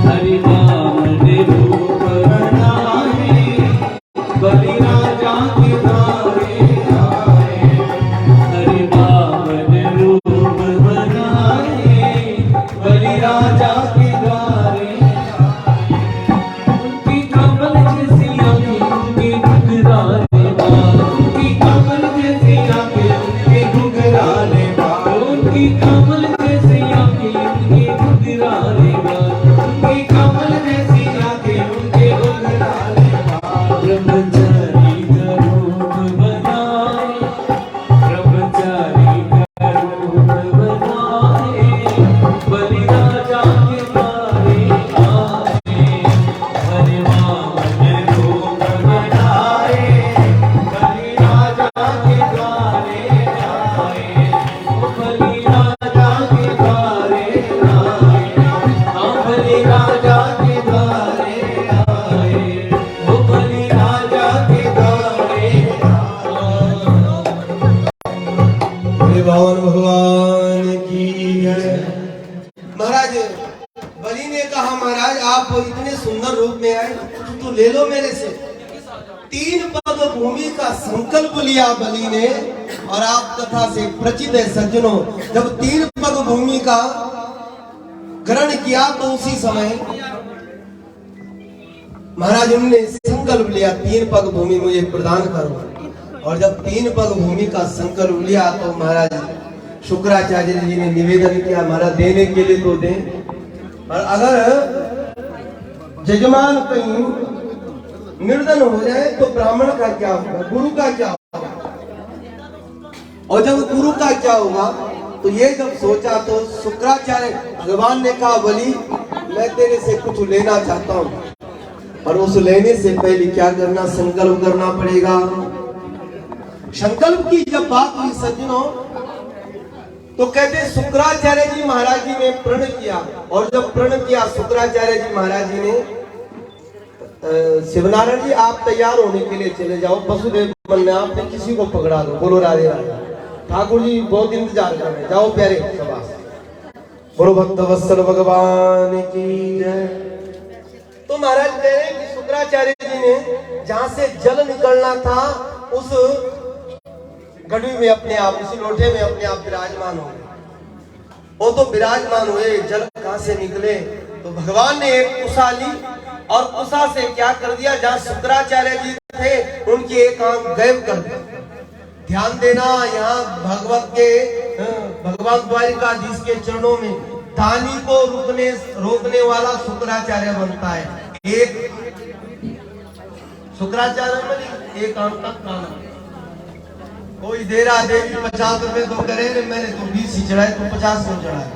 हरि राम ने रूप बनाए, बलि राजा के द्वारे आए, हरि राम ने रूप बनाए, बलि राजा के द्वारे आए। उनकी कमल जैसी आंखें, उनके घुंघराले बाल, उनकी कमल जैसी आंखें, उनके घुंघराले बाल, उनकी कमल जैसी आंखें, उनके घुंघराले बाल, उनकी कमल जैसी आंखें, उनके घुंघराले बाल। ब्रह्मचारी का रूप बनाए, ब्रह्मचारी का रूप बनाए, बलि राजा के द्वारे आए, हरि राम ने रूप बनाए, बलि राजा के द्वारे आए, ओ बलि राजा के द्वारे आए, हाँ बलि राजा के द्वारे आए, ओ बलि राजा के द्वारे आए। भगवान भगवान की जय। महाराज बलि ने कहा, महाराज आप इतने सुंदर रूप में आए तो ले लो मेरे से। 3 पग भूमि का संकल्प लिया बलि ने, और आप कथा से प्रचित है सज्जनों, जब 3 पग भूमि का ग्रहण किया तो उसी समय महाराज उन्होंने संकल्प लिया 3 पग भूमि मुझे प्रदान करो। और जब 3 पग भूमि का संकल्प लिया तो महाराज शुक्राचार्य जी ने निवेदन किया, महाराज देने के लिए तो दें, और अगर जजमान कहीं निर्धन हो जाए तो ब्राह्मण का क्या होगा, गुरु का क्या होगा, और जब गुरु का क्या होगा। तो ये जब सोचा तो शुक्राचार्य भगवान ने कहा, बलि मैं तेरे से कुछ लेना चाहता हूँ, और उस लेने से पहले क्या करना, संकल्प करना पड़ेगा। संकल्प की जब बात हुई सज्जनों, तो कहते शुक्राचार्य जी महाराज जी ने प्रण किया, और जब प्रण किया शुक्राचार्य जी महाराज जी ने, शिवनारायण जी आप तैयार होने के लिए चले जाओ वसुदेव वन में, आपने किसी को पकड़ा दो, बोलो राधे राधे। ठाकुर जी बहुत इंतजार कर रहे हैं, जाओ प्यारे शाबाश, बोलो भक्त वत्सल भगवान की जय। तो महाराज कह रहे हैं कि शुक्राचार्य जी ने जहां से जल निकलना था उस गड़वी में अपने आप, उसी लोटे में अपने आप विराजमान हो गए। वो तो विराजमान हुए, जल कहां से निकले, तो भगवान ने एक कुशा ली और कुशा से क्या कर दिया, जहां शुक्राचार्य जी थे उनकी एक आंख गायब कर दी। ध्यान देना, यहाँ भगवत के भगवान द्वारिकाधीश के चरणों में दानी को रोकने वाला शुक्राचार्य बनता है। एक शुक्राचार्य बनी, एक आंख तक काना। कोई दे रहा दे 50 रुपए तो करे, मैंने तो 20 ही चढ़ाए, तो 50 क्यों चढ़ाए,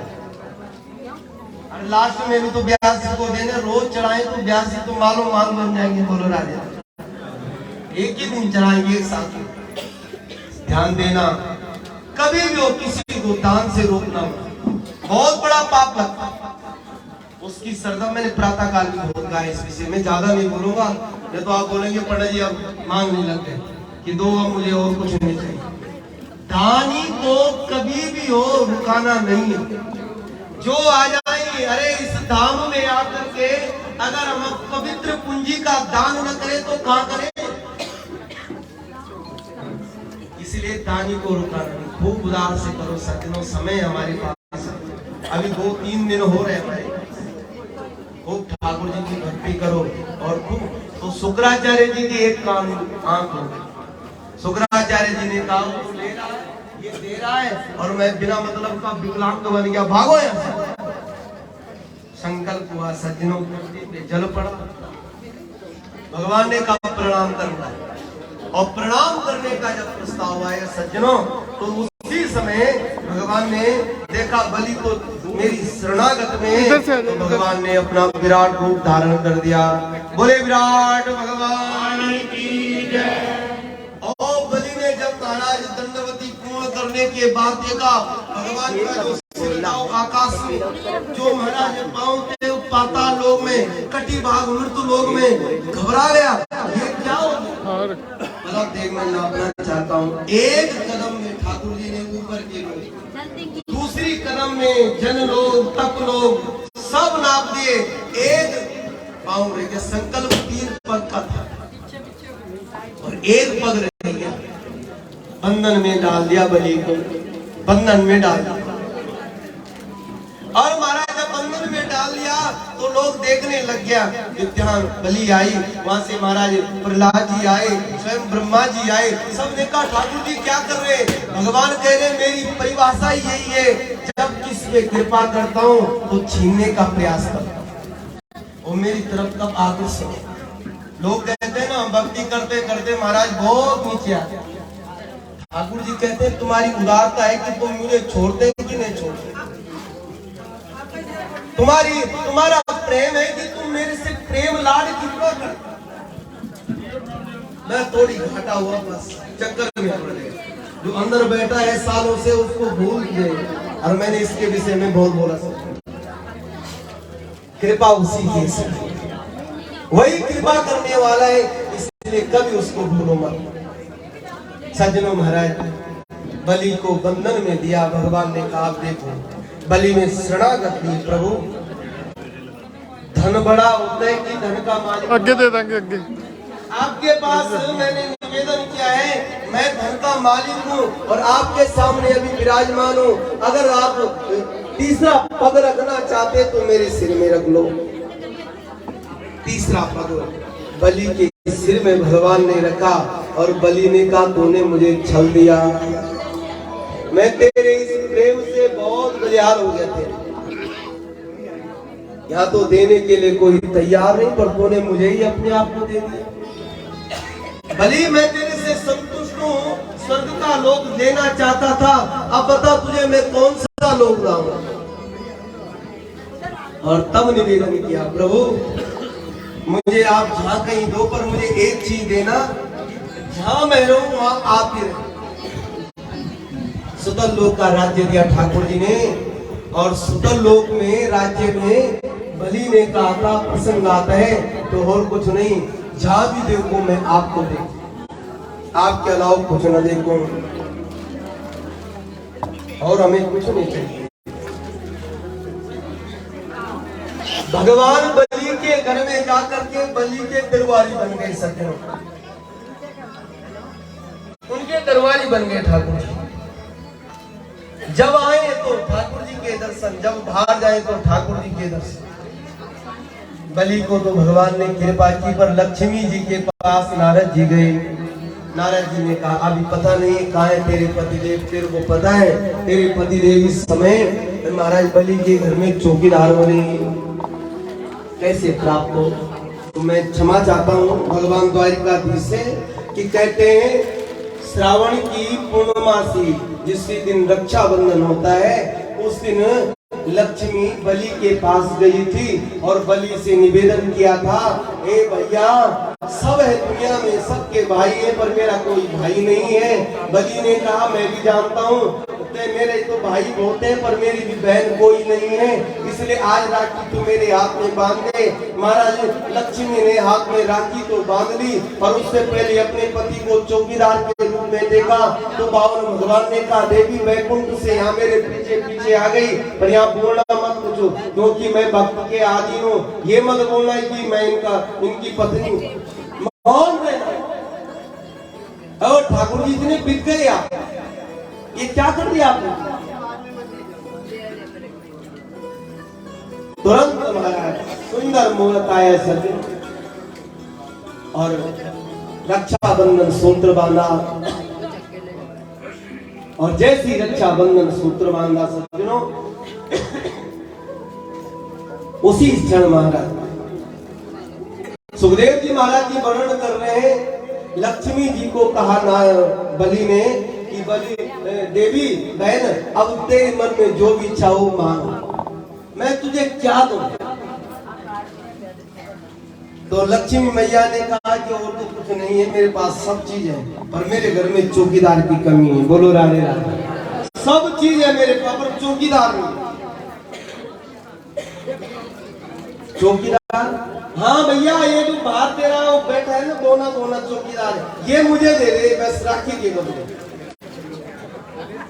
और लास्ट में भी तो 82 को देने, रोज चढ़ाए तो 82 तो मालो माल बन जाएंगे, बोलो राजा। एक ही दिन चढ़ाएंगे एक साथ। ध्यान देना, कभी भी हो किसी को दान से रोकना बहुत बड़ा पाप लगता है। उसकी श्रद्धा, मैंने प्रातः काल भी बहुत कहा इस विषय में, ज्यादा नहीं बोलूंगा, नहीं तो आप बोलेंगे पंडित जी अब मांगने लगते कि दो अब मुझे और कुछ नहीं चाहिए। दानी को कभी भी हो रुकाना नहीं है, जो आ जाए, अरे इस धाम में आकर के अगर हम पवित्र पूंजी का दान न करें तो कहाँ करें। इसलिए दानी को रुकाना नहीं, खूब उदार से करो सज्जनों। समय हमारे पास अभी 2-3 दिन हो रहे हमारे, खूब ठाकुर जी की भक्ति करो और खूब। तो शुक्राचार्य जी की एक कान आंख हो, शुक्राचार्य जी ने कहा वो ले रहा है, ये दे रहा है, और मैं बिना मतलब का विकलांग बन गया, भागो यहाँ से। संकल्प हुआ सज्जनों, पे जल पड़ा, भगवान ने कहा प्रणाम करना, और प्रणाम करने का जब प्रस्ताव आया सज्जनों, तो उसी समय भगवान ने देखा बलि तो मेरी शरणागत में, तो भगवान ने अपना विराट रूप धारण कर दिया। बोले विराट भगवान की जय। और बलि ने जब महाराज दंडवती पूर्ण करने के बाद देखा भगवान का जो आकाश में, जो महाराज पांव थे पाताल लोक में, कटी भाग मृत्यु लोक में, घबरा गया, ये क्या हो गया। मतलब देख मैं नापना चाहता हूँ, एक कदम में ठाकुर जी ने ऊपर की ओर, दूसरी कदम में जन लोग तप लोग सब नाप दिए, एक पाँव रह गया। संकल्प 3 पग का था और एक पग रह गया। बंधन में डाल दिया बलि को, बंधन में डाल दिया। और महाराज जब बंधन में डाल दिया तो लोग देखने लग गया। विद्यान बलि आई, वहां से महाराज प्रहलाद जी आए, स्वयं ब्रह्मा जी आए। सबने कहा ठाकुर जी क्या कर रहे हैं? भगवान कह रहे मेरी परिभाषा ही यही है, जब किस पे कृपा करता हूँ तो छीनने का प्रयास करता हूँ, वो मेरी तरफ तब आकर्षित। लोग कहते हैं ना भक्ति करते करते महाराज बहुत नीचे आते। ठाकुर जी कहते हैं तुम्हारी उदारता है कि तुम मुझे छोड़ते कि नहीं छोड़ते। तुम्हारा प्रेम है कि तुम मेरे से प्रेम लाड कितना कर। मैं थोड़ी घाटा हुआ बस चक्कर में पड़ गया। जो अंदर बैठा है सालों से उसको भूल गए, और मैंने इसके विषय में बहुत बोला। कृपा उसी की है, वही कृपा करने वाला है, इसलिए कभी उसको भूलो मत। सज्जनों महाराज बलि को बंधन में दिया। भगवान ने कहा आप देखो बलि में शरणागत दी। प्रभु धन बड़ा होता है कि धन का मालिक? आगे दे देंगे आगे। आपके पास मैंने निवेदन किया है, मैं धन का मालिक हूँ और आपके सामने अभी विराजमान हूँ। अगर आप तीसरा पग रखना चाहते तो मेरे सिर में रख लो। तीसरा पग बलि के सिर में भगवान ने रखा और बलि ने कहा तूने मुझे छल दिया, मैं तेरे इस प्रेम से बहुत गुजार हो गया थे। यहाँ तो देने के लिए कोई तैयार नहीं, पर तूने मुझे ही अपने आप को दे दिया। बलि मैं तेरे से संतुष्ट हूँ, स्वर्ग का लोक लेना चाहता था, अब बता तुझे मैं कौन सा लोक लाऊं। और तब निवेदन किया प्रभु मुझे आप जहाँ कहीं दो, पर मुझे एक चीज देना, जहाँ मैं रहूं वहाँ आप ही रहे। सुतल लोक का राज्य दिया ठाकुर जी ने, और सुतल लोक में राज्य में बलि ने कहा था प्रसंग आता है तो और कुछ नहीं, जहाँ भी देखो मैं आपको देखूं, आपके अलावा कुछ न देखूं, और हमें कुछ नहीं चाहिए। भगवान बलि के घर में जाकर के बलि के दरबारी बन गए। सज्जनों उनके दरबारी बन गए ठाकुर जी। जब आए तो ठाकुर जी के दर्शन, जब बाहर जाए तो ठाकुर जी के दर्शन। बलि को तो भगवान ने कृपा की, पर लक्ष्मी जी के पास नारद जी गए। नारद जी ने कहा अभी पता नहीं कहाँ है तेरे पतिदेव, तेरे को पता है तेरे पतिदेव इस समय महाराज बलि के घर में चौकीदार बने, कैसे प्राप्त हो? तो मैं क्षमा चाहता हूँ भगवान द्वारिकाधीश से कि कहते हैं श्रावण की पूर्णमासी जिस दिन रक्षाबंधन होता है उस दिन लक्ष्मी बलि के पास गई थी और बलि से निवेदन किया था, ए भैया सब है दुनिया में सबके भाई है पर मेरा कोई भाई नहीं है। बलि ने कहा मैं भी जानता हूँ मेरे तो भाई बहुत है पर मेरी भी बहन कोई नहीं है, इसलिए आज राखी तो मेरे हाथ में बांध दे। महाराज लक्ष्मी ने हाथ में राखी तो बांध ली, पर उससे पहले अपने पति को चौकीदार के रूप में देखा तो बावन भगवान ने कहा देवी वैकुंठ से यहाँ मेरे पीछे पीछे आ गई, पर यहाँ बोलना मत पूछो क्योंकि मैं भक्त के आदि हूँ। ये मत बोलना कि मैं इनकी पत्नी हूँ। मौन रहना। और ठाकुर जी इतने बिक गए आप, ये क्या कर दिया आपने? तुरंत महाराज सुंदर मुहूर्त आया सज्जन और रक्षाबंधन सूत्र बांधा, और जैसी रक्षाबंधन सूत्र बांधा सज्जनों उसी क्षण महाराज सुखदेव जी महाराज जी वर्णन कर रहे हैं, लक्ष्मी जी को कहा ना बलि ने कि बलि देवी बहन अब तेरे मन में जो भी इच्छा हो मांग, मैं तुझे क्या दूं? तो लक्ष्मी मैया ने कहा कि और तो कुछ नहीं है, मेरे पास सब चीज है पर मेरे घर में चौकीदार की कमी है। बोलो राधे राधे। सब चीज है मेरे पास पर चौकीदार नहीं। चौकीदार? हाँ भैया ये जो बाहर तेरा वो बैठा है ना दोना दोना चौकीदार है, ये मुझे दे दे बस राखी के बदले।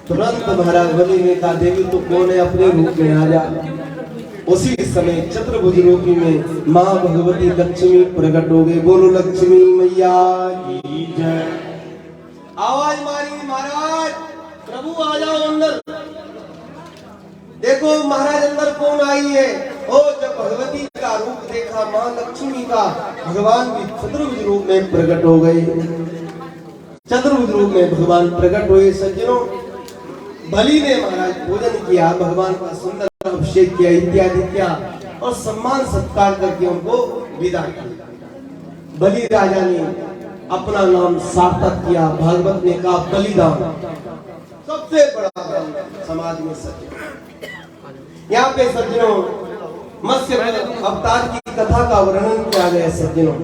तुरंत महाराज बलि ने कहा देवी तो कौन है, अपने रूप में आ जा। उसी समय चतुर्भुज रूपी में माँ भगवती लक्ष्मी प्रकट हो गई। बोलो लक्ष्मी मैया की जय। आवाज मारी महाराज प्रभु आ जाओ अंदर। देखो महाराज अंदर कौन आई है। ओ जब भगवती का रूप देखा माँ लक्ष्मी का, भगवान भी चतुर्भुज रूप में प्रकट हो गए। चतुर्भुज रूप में भगवान प्रकट हुए। सज्जनों बलि ने महाराज पूजन किया, भगवान का सुंदर अभिषेक किया, इत्यादि किया और सम्मान सत्कार करके उनको विदा किया। बलि राजा ने अपना नाम सार्थक किया। भागवत ने कहा बलिदान सबसे बड़ा दान समाज में सत्य। यहाँ पे सज्जनों मत्स्य अवतार की कथा का वर्णन किया गया सज्जनों,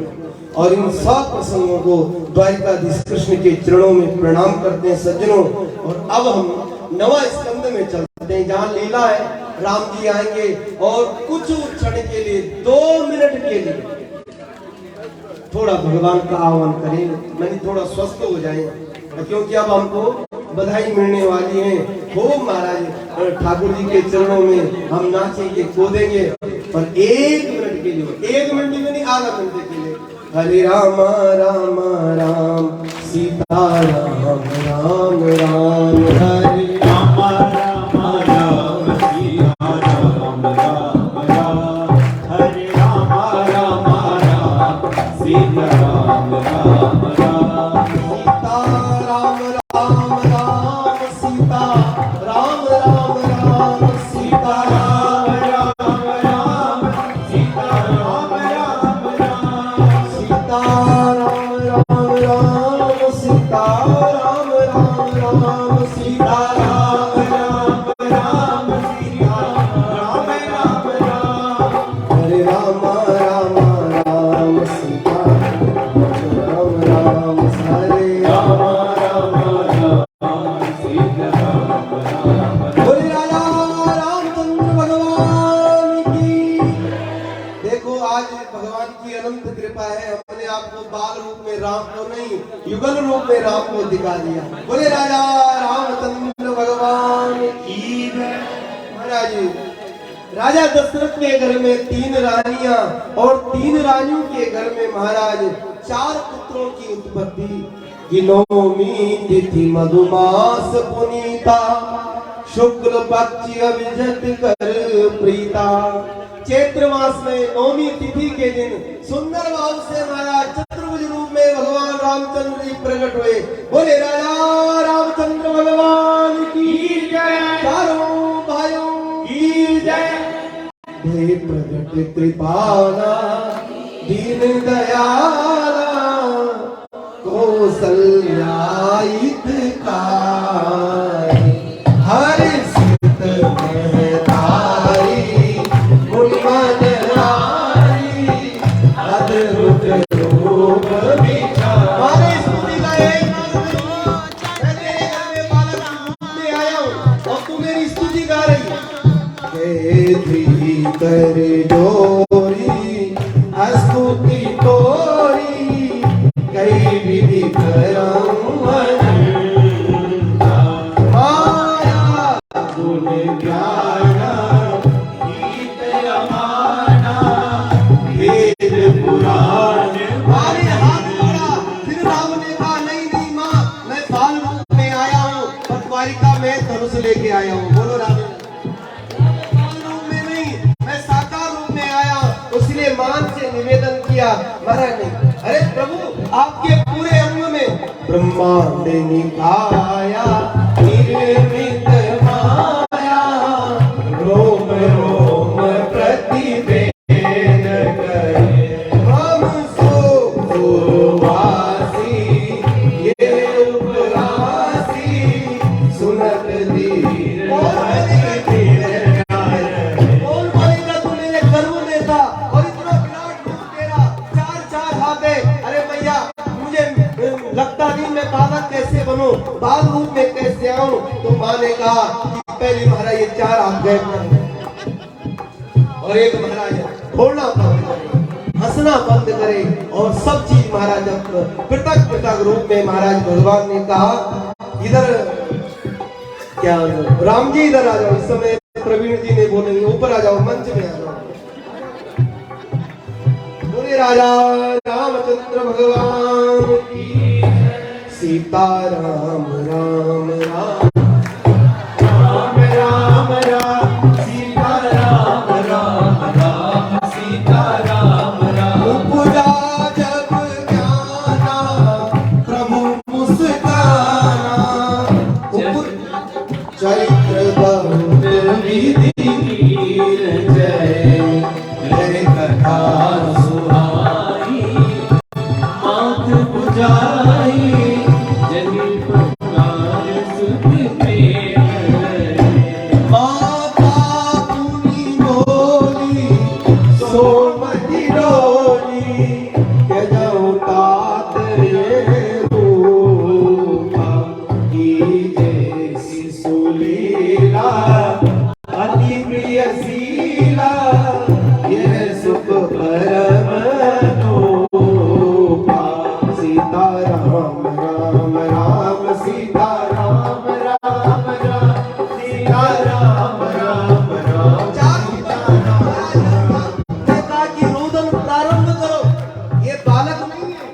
और इन सब प्रसंगों को द्वारिकाधीश कृष्ण के चरणों में प्रणाम करते हैं सज्जनों। और अब हम नवा स्कंद में चलते हैं जहाँ लीला है। राम जी आएंगे और कुछ क्षण के लिए 2 मिनट के लिए थोड़ा भगवान का आह्वान करेंगे, मैंने थोड़ा स्वस्थ हो जाए, क्योंकि अब हमको बधाई मिलने वाली है। खूब महाराज ठाकुर जी के चरणों में हम नाचेंगे कूदेंगे, पर 1 मिनट के लिए, 1 मिनट में नहीं, आधा घंटे के लिए हरे राम राम राम सीता राम राम राम हरे राम राम राम सीता राम राम राम हरे राम राम राम सीता राम राम राम सीता राम राम राम सीता राम राम राम सीता राम राम राम सीता राम राम राम सीता राम राम राम सीता राम राम राम सीता राम राम राम सीता राम राम राम हरे राम राम राम सीता राम राम हरे राम राम राम सीता राम राम बोले राजा रामचंद्र भगवान की। देखो आज भगवान की अनंत कृपा है, हमने आपको बाल रूप में राम को नहीं, युगल रूप में राम को दिखा दिया। बोले राजा रामचंद्र भगवान की जय। महाराज राजा दशरथ के घर में 3 रानियां और 3 रानियों के घर में महाराज 4 पुत्रों की उत्पत्ति। कि नवमी तिथि मधुमास पुनीता, शुक्ल पक्ष अभिजत कर प्रीता। चैत्र मास में नवमी तिथि के दिन सुंदर भाव से महाराज चतुर्भुज रूप में भगवान रामचंद्र जी प्रकट हुए। बोले राजा रामचंद्र भगवान की जय। चारों भाइयों की जय। हे प्रगट कृपाला दीन दयाला कौसल्या हितकारी, हर सित महतारी गुणमन रानी, अद्भुत रूप विचारी। स्तुति का एक मैं तेरे घर में बालक रूप में आया हूँ और तू मेरी स्तुति गा रही है। कर जोरी स्तुति तोरी, कई विधि करम माया गुण ज्ञाना, गीत अमाना वेद पुराण। मारे हाथ जोड़ा, फिर राम ने कहा नहीं नहीं माँ, मैं बाल रूप में आया हूँ, द्वारिका में धनुष लेके आया हूँ। बोलो राम मान से निवेदन किया। महाराज ने अरे प्रभु आपके पूरे अंग में ब्रह्मांड निकाया, निर्मित माया, रोम रोम प्रतिवेद करे, हम सो वासी ये उपरासी, सुनत धीर कैसे बनूं, बाल रूप में कैसे आऊं। तो माँ ने कहा कि पहले महाराज ये 4 हाथ गए और एक महाराज खोलना बंद करे, हंसना बंद करे और सब चीज महाराज पृथक पृथक रूप में महाराज भगवान ने कहा इधर क्या राम जी इधर आ जाओ। इस समय प्रवीण जी ने बोलेंगे ऊपर आ जाओ, मंच में आ जाओ। बोले राजा रामचंद्र भगवान की, सीता राम राम राम राम राम राम सीता राम राम राम सीता राम राम उपजा जब ज्ञाना प्रभु मुस्काना, चरित्र बहुत विधि वीर जय जय कथा सुहाई मात पुजाई जनि पुकार सुख प्रेम माता तुम्ही बोली सोमती डोली, त्यजऊ तात ये रूपा, की जैसी सुलीला अति प्रिय शीला यह सुख परम रूपा सीता राम राम राम सीता राम राम राम सीता राम राम राम पिता की रोदन प्रारंभ करो। ये बालक नहीं है,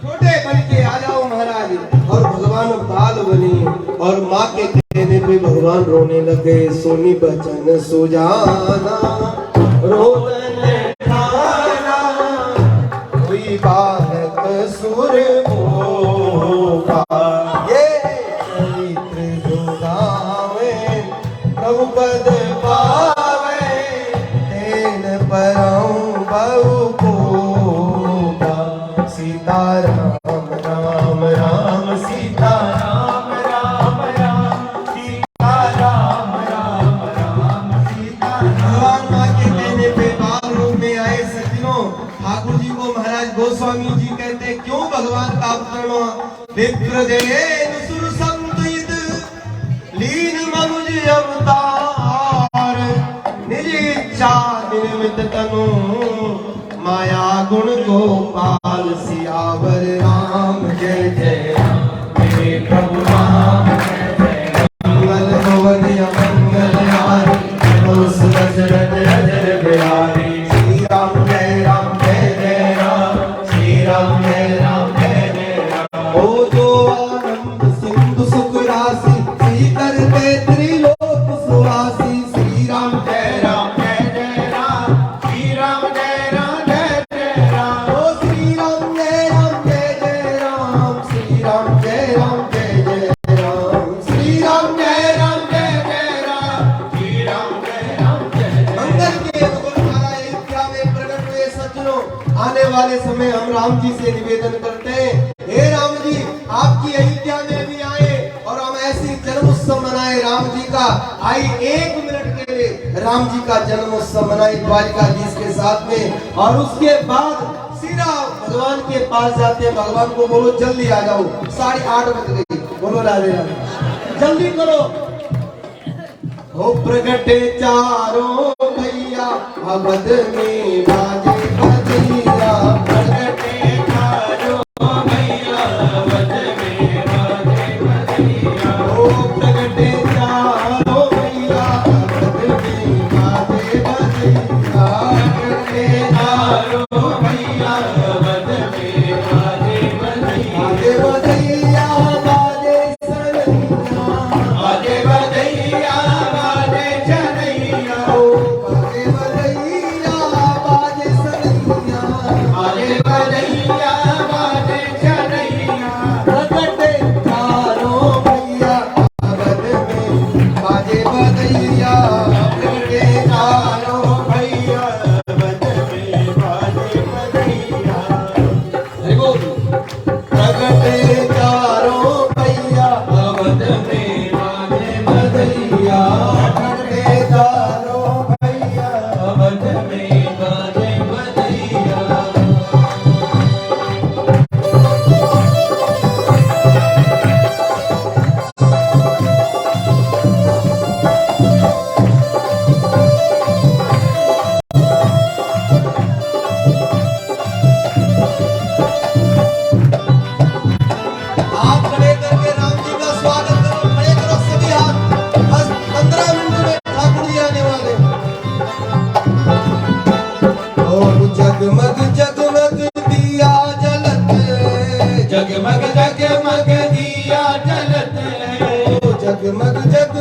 छोटे बन के आ जाओ महाराज। और भगवान बाल बने और माँ के कहने पे भगवान रोने लगे। सोनी बचन सुजाना रोदन ठाना, हुई बालक सुर मोहा, ये चरित्र जो गावे प्रभु पद पावे, तेन परम बहु कोपा, सीता राम राम राम सीता राम राम राम सीता राम राम राम सीता भगवान माँ के कहने पे बाल रूप में आए। सज्जनों, ठाकुर जी को महाराज गोस्वामी जी कहते हैं, क्यों भगवान का अवतरण हुआ? विप्रदेन सुर संतुलित लीन मनुज अवतार, निज इच्छा निर्मित तनु, माया गुण गोपाल, सियावर राम जय जय हे प्रभु राम जय जय मंगल भवन मंगल हारी, दशरथ अजर बिहारी, श्री राम जय जय राम, श्री राम जय जय राम। ओ जो आनंद सिंधु सुख राशि, श्री करते त्रिलोक सुवासी, श्री राम जय राम श्री राम जय राम ओ श्री राम जय राम, श्री राम जय राम, श्री राम जय राम श्री राम जय राम जय मंगल के गुरुद्वारा अयोध्या में प्रकट हुए। सज्जनों, आने वाले समय हम राम जी से निवेदन करते हैं, हे राम जी आपकी अयोध्या में भी आए और हम ऐसी जन्मोत्सव मनाए राम जी का। आई 1 मिनट के लिए राम जी का जन्मोत्सव मनाए द्वारिकाधीश के साथ में। और उसके बाद सीधा भगवान के पास जाते हैं। भगवान को बोलो जल्दी आ जाओ, 8:30 बज गई। बोलो राधे राधे, जल्दी करो। हो प्रगटे चारों भैया, अवध में बाजे बजिया, प्रगटे चारों भैया, अवध में बाजे बजिया। हो प्रगटे चारों भैया, अवध में बाजे बजिया, प्रगटे चारों भैया, अवध में बाजे बजिया। बाजे बजिया बाजे सनैया, बाजे बजैया बाजे चनैया ओ बाजे बजिया बाजे सनैया, बाजे बजैया बाजे चनैया प्रगटे चारों भैया, अवध में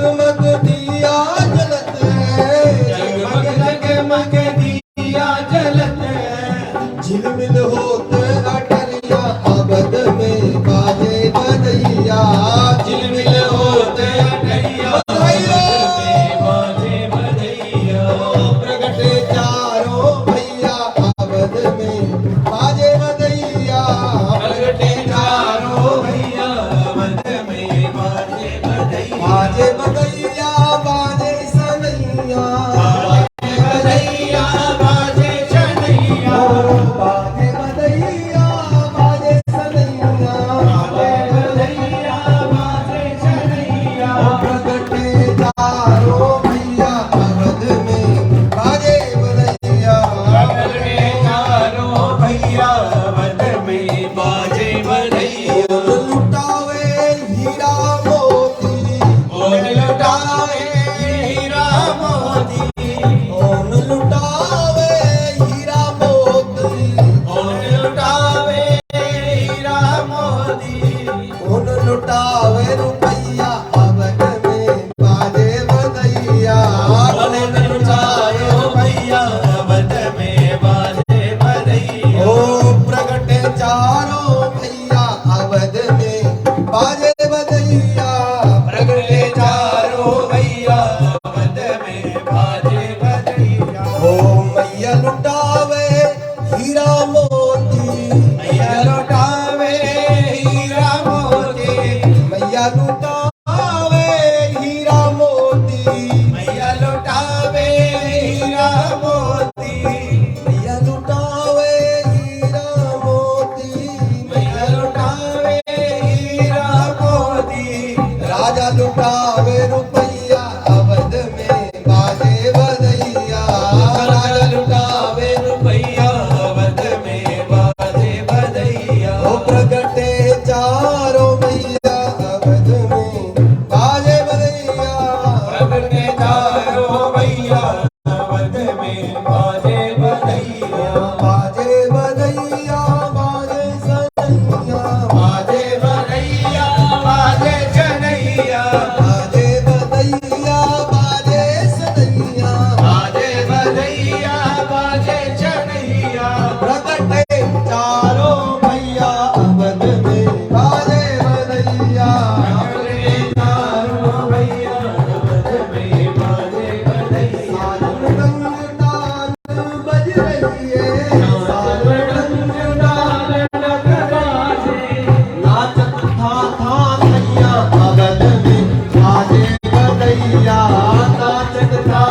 जगमग दिया जलत है, जगमग जगमग दिया जलत झिलमिल होत अटरिया अबद में बाजे बदैया, झिलमिल होते अटरिया बाजे बधैया। प्रगटे चारों भैया अबद में बाजे बदैया, प्रगटे चारों भैया अवध में बाजे बधैया। बाजे बदैया बाजे सनैया, बाजे बधैया बाजे शनैया। बाजे बदैया बाजे सनैया, बाजे बधैया बाजे शनैया। प्रगटे चारों भैया अवध में बाजे बदैया, प्रगटे चारों भैया अवध में बाजे बधैया। लुटावे हीरा मोती, कौन लुटावे हीरा मोती। कौन लुटावे हीरा मोती, कौन लुटावे हीरा मोती। कौन लुटावे रुपैया अवध में बाजे बदैया, कौन लुटावे भैया अवध में बाजे बधैया। ओ प्रगटे चारों भैया अवध में बाजे बदैया, प्रगटे चारों भैया अवध में बाजे बधैया। ओ मैया लुटावे हीरा मोती, मैया लुटावे हीरा मोती। मैया लुटावे हीरा मोती, मैया लुटावे हीरा मोती। मैया लुटावे हीरा मोती, मैया लुटावे हीरा मोती। राजा लुटावे रुपैया अवध में बाजे बदैया, राजा लुटावे रुपैया अवध में बाजे बधैया। ओ प्रगटे चारों भैया अवध में बाजे बदैया, प्रगटे चारों भैया अवध में बाजे बधैया। बाजे बदैया बाजे सनैया, बाजे बधैया बाजे शनैया। बाजे बदैया बाजे सनैया, बाजे बधैया बाजे शनैया। प्रगटे चारों भैया अवध में बाजे बदैया, प्रगटे चारों भैया अवध में बाजे बधैया। सारंग ताल बज रही है, सारंग ताल नाचत था भैया अवध में बाजे बदैया, नाचत था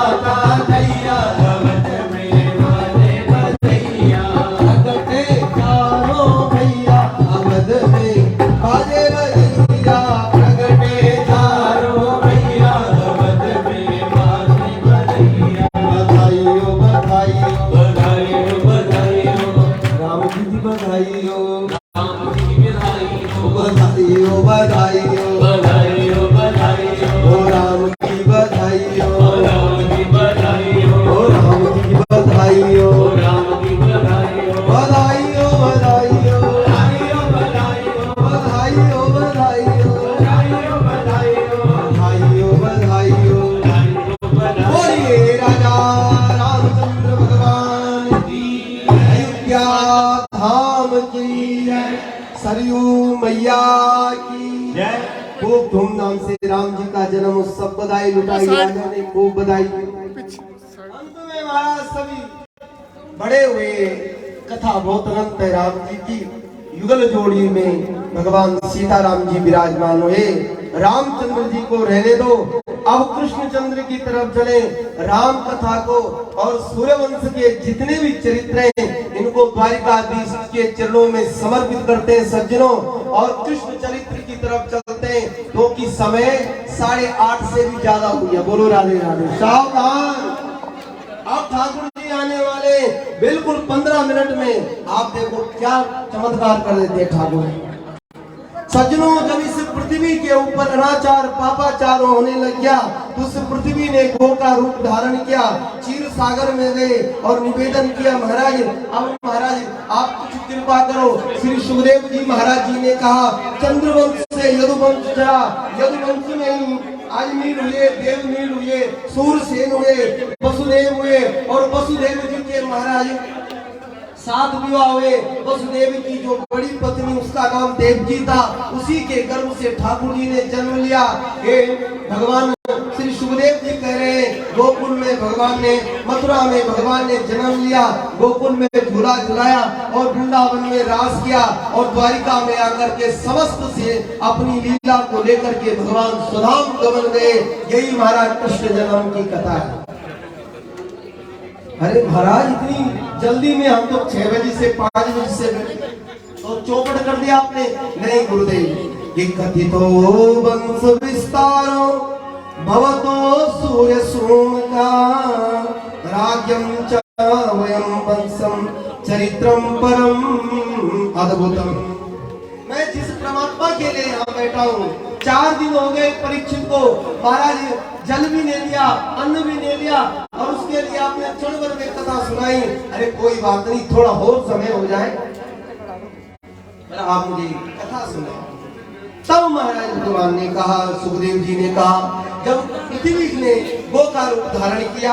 भैया अवध में बाजे बधैया। प्रगटे चारों भैया अवध में बाजे बदैया, प्रगटे चारों भैया अवध में बाजे बधैया। बधाइयो बधाइयो बधाइयो बधाइयो राम जी की बधाइयो, राम जी की बधाइयो। बधाइयो बधाइयो बधाइयो बधाइयो ओ राम की बधाइयो, राम की बधाइयो। ओ राम जी की बधाइयो, राम की बधाइयो। बधाइयो बधाइयो बधाइयो बधाइयो बधाइयो बधाइयो बधाइयो बधाइयो बधाइयो बधाइयो। बधाइयो। बोलिए राजा रामचंद्र भगवान की, अयोध्या धाम की जय, सरयू मैया की जय। खूब धूमधाम से राम जी का जन्म उत्सव बधाई लुटाई, राजा ने खूब बधाई। अंत में महाराज सभी बड़े हुए, कथा बहुत अनंत है। राम जी की युगल जोड़ी में भगवान सीताराम जी विराजमान हुए। रामचंद्र जी को रहने दो, अब कृष्णचंद्र की तरफ चले। राम कथा को और सूर्यवंश के जितने भी चरित्र हैं इनको द्वारिकाधीश के चरणों में समर्पित करते हैं सज्जनों, और कृष्ण चरित्र की तरफ चलते हैं, क्योंकि समय 8:30 से भी ज्यादा हो गया। बोलो राधे राधे। सावधान, अब ठाकुर जी आने वाले बिल्कुल 15 मिनट में। आप देखो क्या चमत्कार कर देते हैं ठाकुर। सज्जनों, जब इस पृथ्वी के ऊपर अनाचार पापाचार होने लग गया तो उस पृथ्वी ने गो का रूप धारण किया, क्षीर सागर में गए और निवेदन किया, महाराज अब महाराज आप कुछ कृपा करो। श्री सुखदेव जी महाराज जी ने कहा, चंद्रवंश से यदुवंश चला, यदुवंश में ही अजमीर हुए, देवनील हुए, सूरसेन हुए, वसुदेव हुए और वसुदेव जी के महाराज 7 विवाह हुए। वसुदेव की जो बड़ी पत्नी उसका नाम देवकी था, उसी के गर्भ से ठाकुर जी ने जन्म लिया। हे भगवान श्री सुखदेव जी कह रहे हैं गोकुल में भगवान ने, मथुरा में भगवान ने जन्म लिया, गोकुल में झूला झुलाया और वृंदावन में रास किया और द्वारिका में आकर के समस्त से अपनी लीला को लेकर के भगवान सुधाम गमन गए। यही महाराज कृष्ण जन्म की कथा है। अरे महाराज इतनी जल्दी में हम तो 6 बजे से 5 बजे से तो चौपट कर दिया आपने। नहीं गुरुदेव, ये कथितो वंश विस्तारो भवतो सूर्य सोमका राज्यम च वयम वंशम चरित्रम परम अद्भुतम। मैं जिस परमात्मा के लिए यहाँ बैठा हूँ, 4 दिन हो गए परीक्षित को, महाराज जल भी ले लिया, अन्न भी ले लिया और उसके लिए आपने क्षण भर में कथा सुनाई। अरे कोई बात नहीं, थोड़ा और समय हो जाए, आप मुझे कथा सुनाओ। तब महाराज भगवान ने कहा, सुखदेव जी ने कहा, जब पृथ्वी ने गो का रूप धारण किया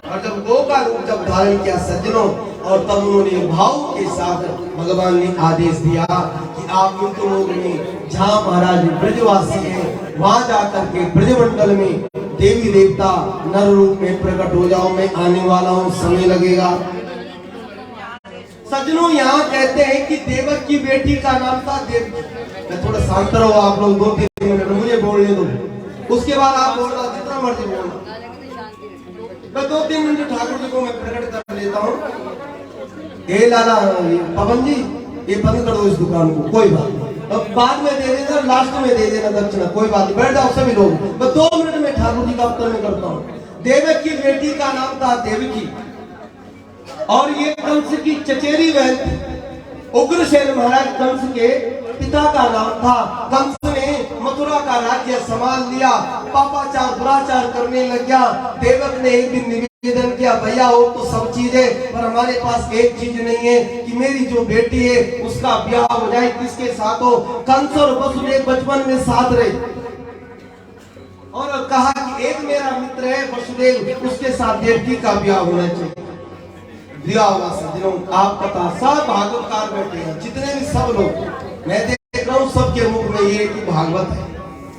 और जब गो का रूप जब धारण किया सज्जनों, और तब उन्होंने भाव के साथ भगवान ने आदेश दिया कि आप इन लोगों में जहाँ महाराज ब्रजवासी हैं वहां जाकर के ब्रजमंडल में देवी देवता नर रूप में प्रकट हो जाओ, मैं आने वाला हूँ, समय लगेगा। सज्जनों यहाँ कहते हैं कि देवक की बेटी का नाम था देवकी। मैं थोड़ा शांत रहो आप लोग, 2-3 मिनट मुझे बोलने दो, उसके बाद आप बोलना जितना मर्जी बोलना। मैं 2-3 मिनट ठाकुर जी को मैं प्रकट कर लेता हूँ। ए लाला पवन जी, ये बंद कर दो इस दुकान को, कोई बात नहीं, अब बाद में दे देना, लास्ट में दे देना दक्षिणा, कोई बात नहीं, बैठ जाओ सभी लोग। मैं 2 मिनट में ठाकुर जी का उत्तर में करता हूँ। देवक की बेटी का नाम था देवकी और ये कंस की चचेरी बहन थी। उग्रसेन महाराज कंस के पिता का नाम था। कंस ने मथुरा का राज्य संभाल लिया, पापाचार दुराचार करने लग गया। देवक ने एक दिन निवेदन किया, भैया हो तो सब चीज है पर हमारे पास एक चीज नहीं है कि मेरी जो बेटी है उसका ब्याह हो जाए, किसके साथ हो। कंस और वसुदेव बचपन में साथ रहे और कहा कि एक मेरा मित्र है वसुदेव, उसके साथ देवकी का ब्याह होना चाहिए। ब्याह हुआ सज्जनों, आप पता सब भागवतकार बैठे हैं, जितने भी सब लोग, मैं देख रहा हूँ सबके मुख में ये कि भागवत है।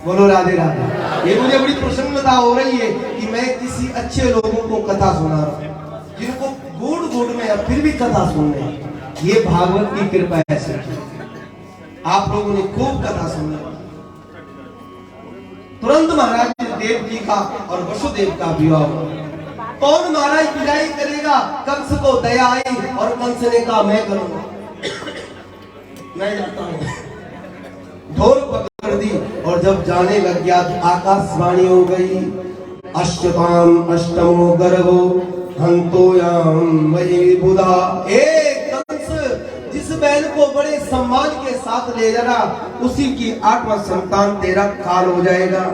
बोलो राधे राधे। ये मुझे बड़ी प्रसन्नता हो रही है कि मैं किसी अच्छे लोगों को कथा सुना रहा हूँ, जिनको गुड़ में फिर भी कथा सुन रहे हैं। ये भागवत की कृपा है। आप लोगों ने खूब कथा सुनी। तुरंत महाराज देवकी का और वसुदेव का विवाह हुआ। कौन महाराज विदाई करेगा? कंस को दया आई और कंस ने कहा मैं करूंगा, मैं जाता हूं। ढोल पकड़ दी और जब जाने लग गया तो आकाशवाणी हो गई, अष्टताम अष्टमो गर्भो हंतोयाम वही बुधा। कंस जिस बहन को बड़े सम्मान के साथ ले जा रहा, उसी की 8वां संतान तेरा काल हो जाएगा।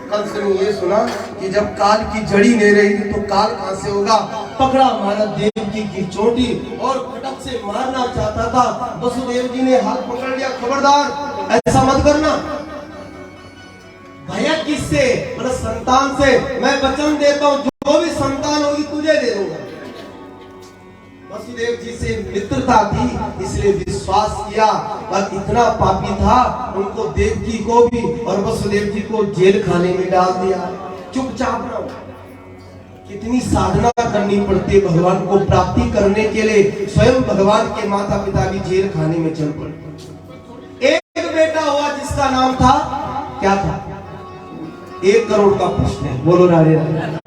कंस ने ये सुना कि जब काल की जड़ी नहीं रहेगी तो काल कहां से होगा। पकड़ा मारा देवकी की चोटी और फटक से मारना चाहता था। वसुदेव जी ने हाथ पकड़ लिया, खबरदार ऐसा मत करना। भैया किससे? मतलब संतान से। मैं वचन देता हूँ जो भी संतान होगी तुझे दे दूंगा। वसुदेव जी से मित्रता थी इसलिए विश्वास किया, और इतना पापी था उनको देवकी को भी और वसुदेव जी को जेल खाने में डाल दिया। चुपचाप रहो। कितनी साधना करनी पड़ती है भगवान को प्राप्ति करने के लिए। स्वयं भगवान के माता पिता भी जेल खाने में चल पड़े। एक बेटा हुआ जिसका नाम था, क्या था? 1 करोड़ का प्रश्न है। बोलो राधे राधे।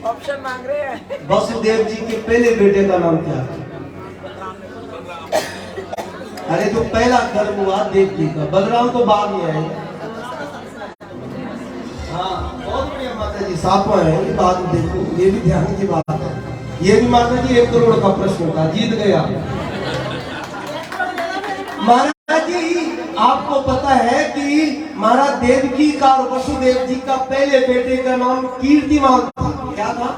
ऑप्शन मांग रहे हैं। वसुदेव जी के पहले बेटे का नाम क्या? अरे जो पहला गर्भ हुआ देवकी का, बलराम तो बाद में आए। हाँ बहुत बढ़िया माता जी, सातवां है ये बात, देखो ये भी ध्यान की बात है। ये भी माता जी 1 करोड़ का प्रश्न था, जीत गया महाराज जी। आपको पता है कि महाराज देवकी का और वसुदेव जी का पहले बेटे का नाम कीर्तिमान था। क्या था?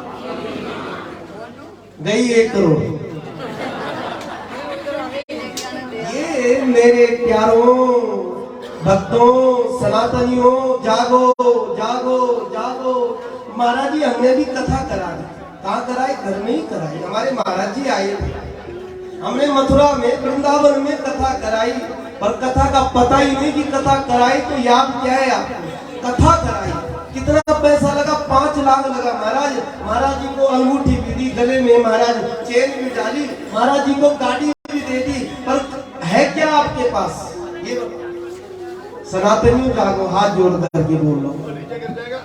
गई 1 करोड़। मेरे प्यारों भक्तों सनातनियों जागो जागो जागो। महाराज जी हमने भी कथा कराई, कहाँ कराई? घर में ही कराई। हमारे महाराज जी आए थे, हमने मथुरा में वृंदावन में कथा कराई, पर कथा का पता ही नहीं कि कथा कराई। तो याद क्या है आपको? कथा कराई। कितना पैसा लगा? 5 लाख लगा। महाराज महाराज जी को अंगूठी भी दी गले में, महाराज चेन भी डाली, महाराज जी को गाड़ी भी दे दी। पर है क्या आपके पास? ये सनातनियों जागो, हाथ जोड़ करके बोल लो,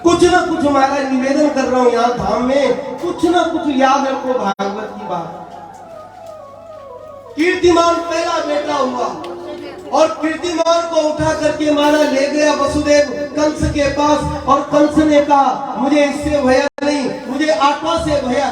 कुछ ना कुछ महाराज निवेदन कर रहा हूँ यहाँ धाम में, कुछ ना कुछ याद रखो भागवत की बात। कीर्तिमान पहला बेटा हुआ और कीर्तिमान को उठा करके मारा ले गया वसुदेव कंस के पास, और कंस ने कहा मुझे इससे भया नहीं, मुझे आत्मा से भया,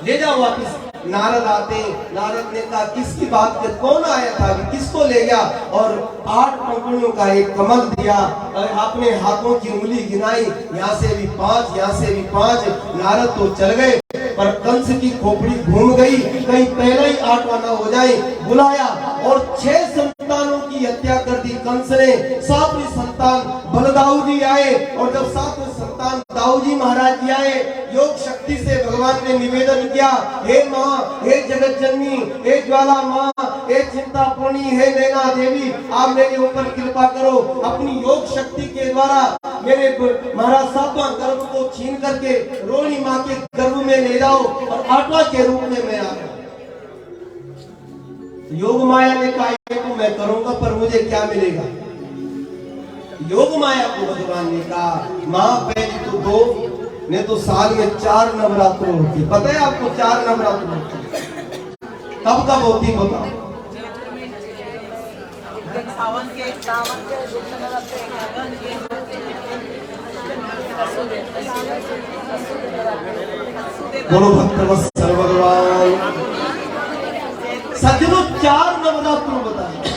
ले जाओ वापिस। नारद आते, नारद ने कहा किसकी बात कर, कौन आया था, किसको ले गया? और 8 पंखुड़ियों का एक कमल दिया और अपने हाथों की उंगली गिनाई, यहाँ से भी 5, यहाँ से भी 5। नारद तो चल गए, पर कंस की खोपड़ी घूम गई, कहीं पहले ही 8वां ना हो जाए। बुलाया और 6 संतानों की हत्या कर दी कंस ने। 7वीं संतान बलदाऊ जी आए, और जब 7वें संतान दाऊ जी महाराज जी आए, योग शक्ति से भगवान ने निवेदन किया, हे माँ, हे जगत जननी, हे ज्वाला माँ, हे चिंतापूर्णी, हे नैना देवी, आप मेरे ऊपर कृपा करो। अपनी योग शक्ति के द्वारा मेरे महाराज 7वां गर्भ को छीन करके रोहिणी माँ के गर्भ में ले जाओ, और 8वां के रूप में मैं आ गया। योग माया ने कहा ये तो मैं करूंगा, पर मुझे क्या मिलेगा? योग माया को भगवान ने कहा माँ पहले तो 2, नहीं तो साल में 4 नवरात्र होती। पता है आपको 4 नवरात्र होती? कब कब होती बताओ? सावन के बोलो भक्तवत्सल भगवान। सज्जनों 4 नवरात्र बताए,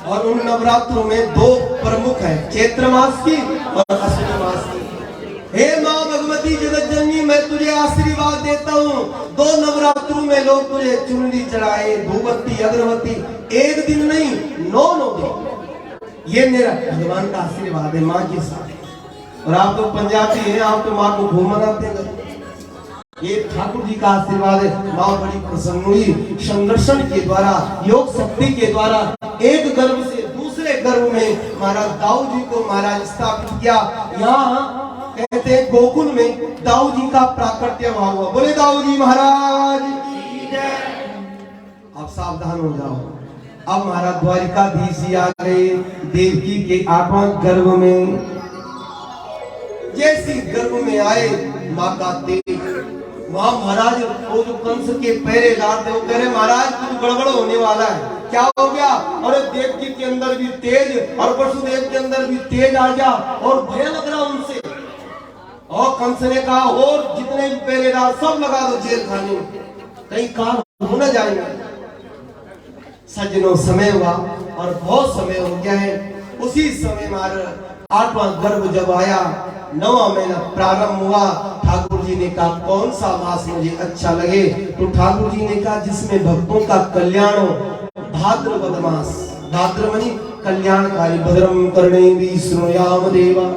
और उन नवरात्रों में 2 प्रमुख है, चैत्र मास की और अश्विनी मास की। हे माँ भगवती जगत जननी, मैं तुझे आशीर्वाद देता हूँ। 2 नवरात्रों में लोग तुझे चुनरी चढ़ाए, धूपबत्ती अगरबत्ती, एक दिन नहीं 9 दिन। ये मेरा भगवान का आशीर्वाद है माँ के साथ। और आप तो पंजाबी हैं, आप तो माँ को घूम मनाते हैं। ये ठाकुर जी का आशीर्वाद है। माँ बड़ी प्रसन्न हुई, संरक्षण के द्वारा, योग शक्ति के द्वारा एक गर्भ से दूसरे गर्भ में महाराज दाऊ जी को महाराज स्थापित किया। यहाँ कहते हैं गोकुल में दाऊ जी का प्राकट्य हुआ। बोले दाऊ जी महाराज की जय। अब सावधान हो जाओ, अब महाराज द्वारिकाधीश जी आ गए देवकी के 8वां गर्भ में। जैसी गर्भ में आए माँ का तेज, वहां महाराज वो जो कंस के पहरेदार थे वो कह रहे महाराज कुछ गड़बड़ होने वाला है। क्या हो गया? और देवकी के अंदर भी तेज और वसुदेव के अंदर भी तेज आ गया, और भय लग रहा उनसे। और कंस ने कहा और जितने भी पहरेदार सब लगा दो जेल खाने में, कहीं काम हो न जाएंगे। सज्जनों समय हुआ, और बहुत समय हो गया है। उसी समय मार 8वां गर्भ जब आया, 9वां महीना प्रारंभ हुआ। ठाकुर जी ने कहा कौन सा मास मुझे अच्छा लगे? तो ठाकुर जी ने कहा जिसमें भक्तों का कल्याण हो, भाद्रपद मास। भाद्र मानी कल्याणकारी, भद्रम कर्णेन्द्र श्रृणुयाम देवा।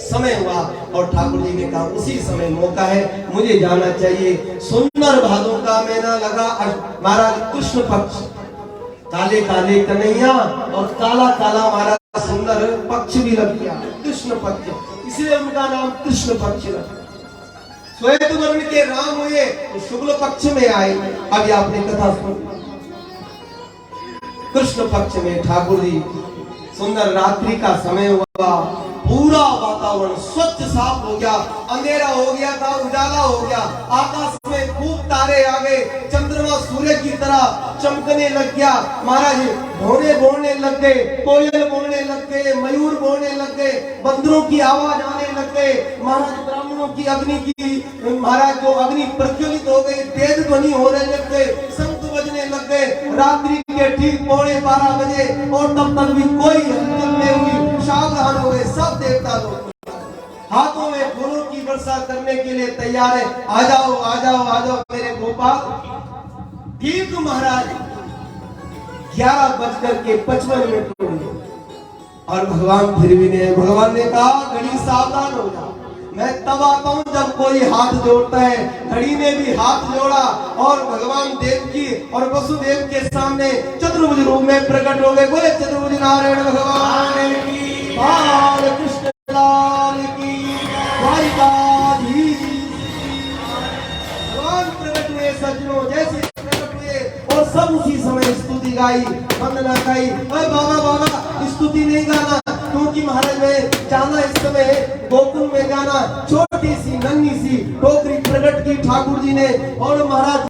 समय हुआ और ठाकुर जी ने कहा उसी समय मौका है, मुझे जाना चाहिए। सुंदर भादों का महीना लगा, महाराज कृष्ण पक्ष, काले काले कन्हैया और काला काला महाराज सुंदर पक्ष भी लग गया, कृष्ण पक्ष, इसलिए उनका नाम कृष्ण पक्ष रखा। श्वेत वर्ण के राम हुए तो शुक्ल पक्ष में आए। अभी आपने कथा सुनी, कृष्ण पक्ष में ठाकुर जी, सुंदर रात्रि का समय हुआ, पूरा वातावरण स्वच्छ साफ हो गया, अंधेरा हो गया था, उजाला हो गया, आकाश में खूब तारे आ गए, चंद्रमा सूर्य की तरह चमकने लग गया। महाराज भौरे बोलने लग गए, कोयल बोलने लग गए, मयूर बोलने लग गए, बंदरों की आवाज आने लग गए। महाराज ब्राह्मणों की अग्नि की, महाराज जो अग्नि प्रज्वलित हो गई, तेज ध्वनि होने लग गए, शंख बजने लग गए। रात्रि के ठीक 12:15 बजे, और तब तक भी कोई हलचल नहीं हुई। सावधान हो गए सब देवता लोग, हाथों में फूलों की वर्षा करने के लिए तैयार है। आ जाओ आ जाओ आ जाओ मेरे गोपाल। ठीक महाराज 11:55 हुए और भगवान ने कहा घड़ी सावधान हो जा, मैं तब आता हूं जब कोई हाथ जोड़ता है। घड़ी ने भी हाथ जोड़ा और भगवान देव की और वसुदेव के सामने चतुर्भुज रूप में प्रकट हो गए। बोले चतुर्भुज नारायण भगवान की, बाल कृष्ण लाल की, द्वारिकाधीश भगवान प्रकट हुए सज्जनों। जैसे प्रकट हुए और सब उसी समय स्तुति गाई, वंदना गाई। अरे बाबा बाबा स्तुति नहीं गाना, क्योंकि महाराज में जाना इस समय गोकुल में जाना। छोटी सी नन्ही सी टोकरी प्रकट की ठाकुर जी ने और महाराज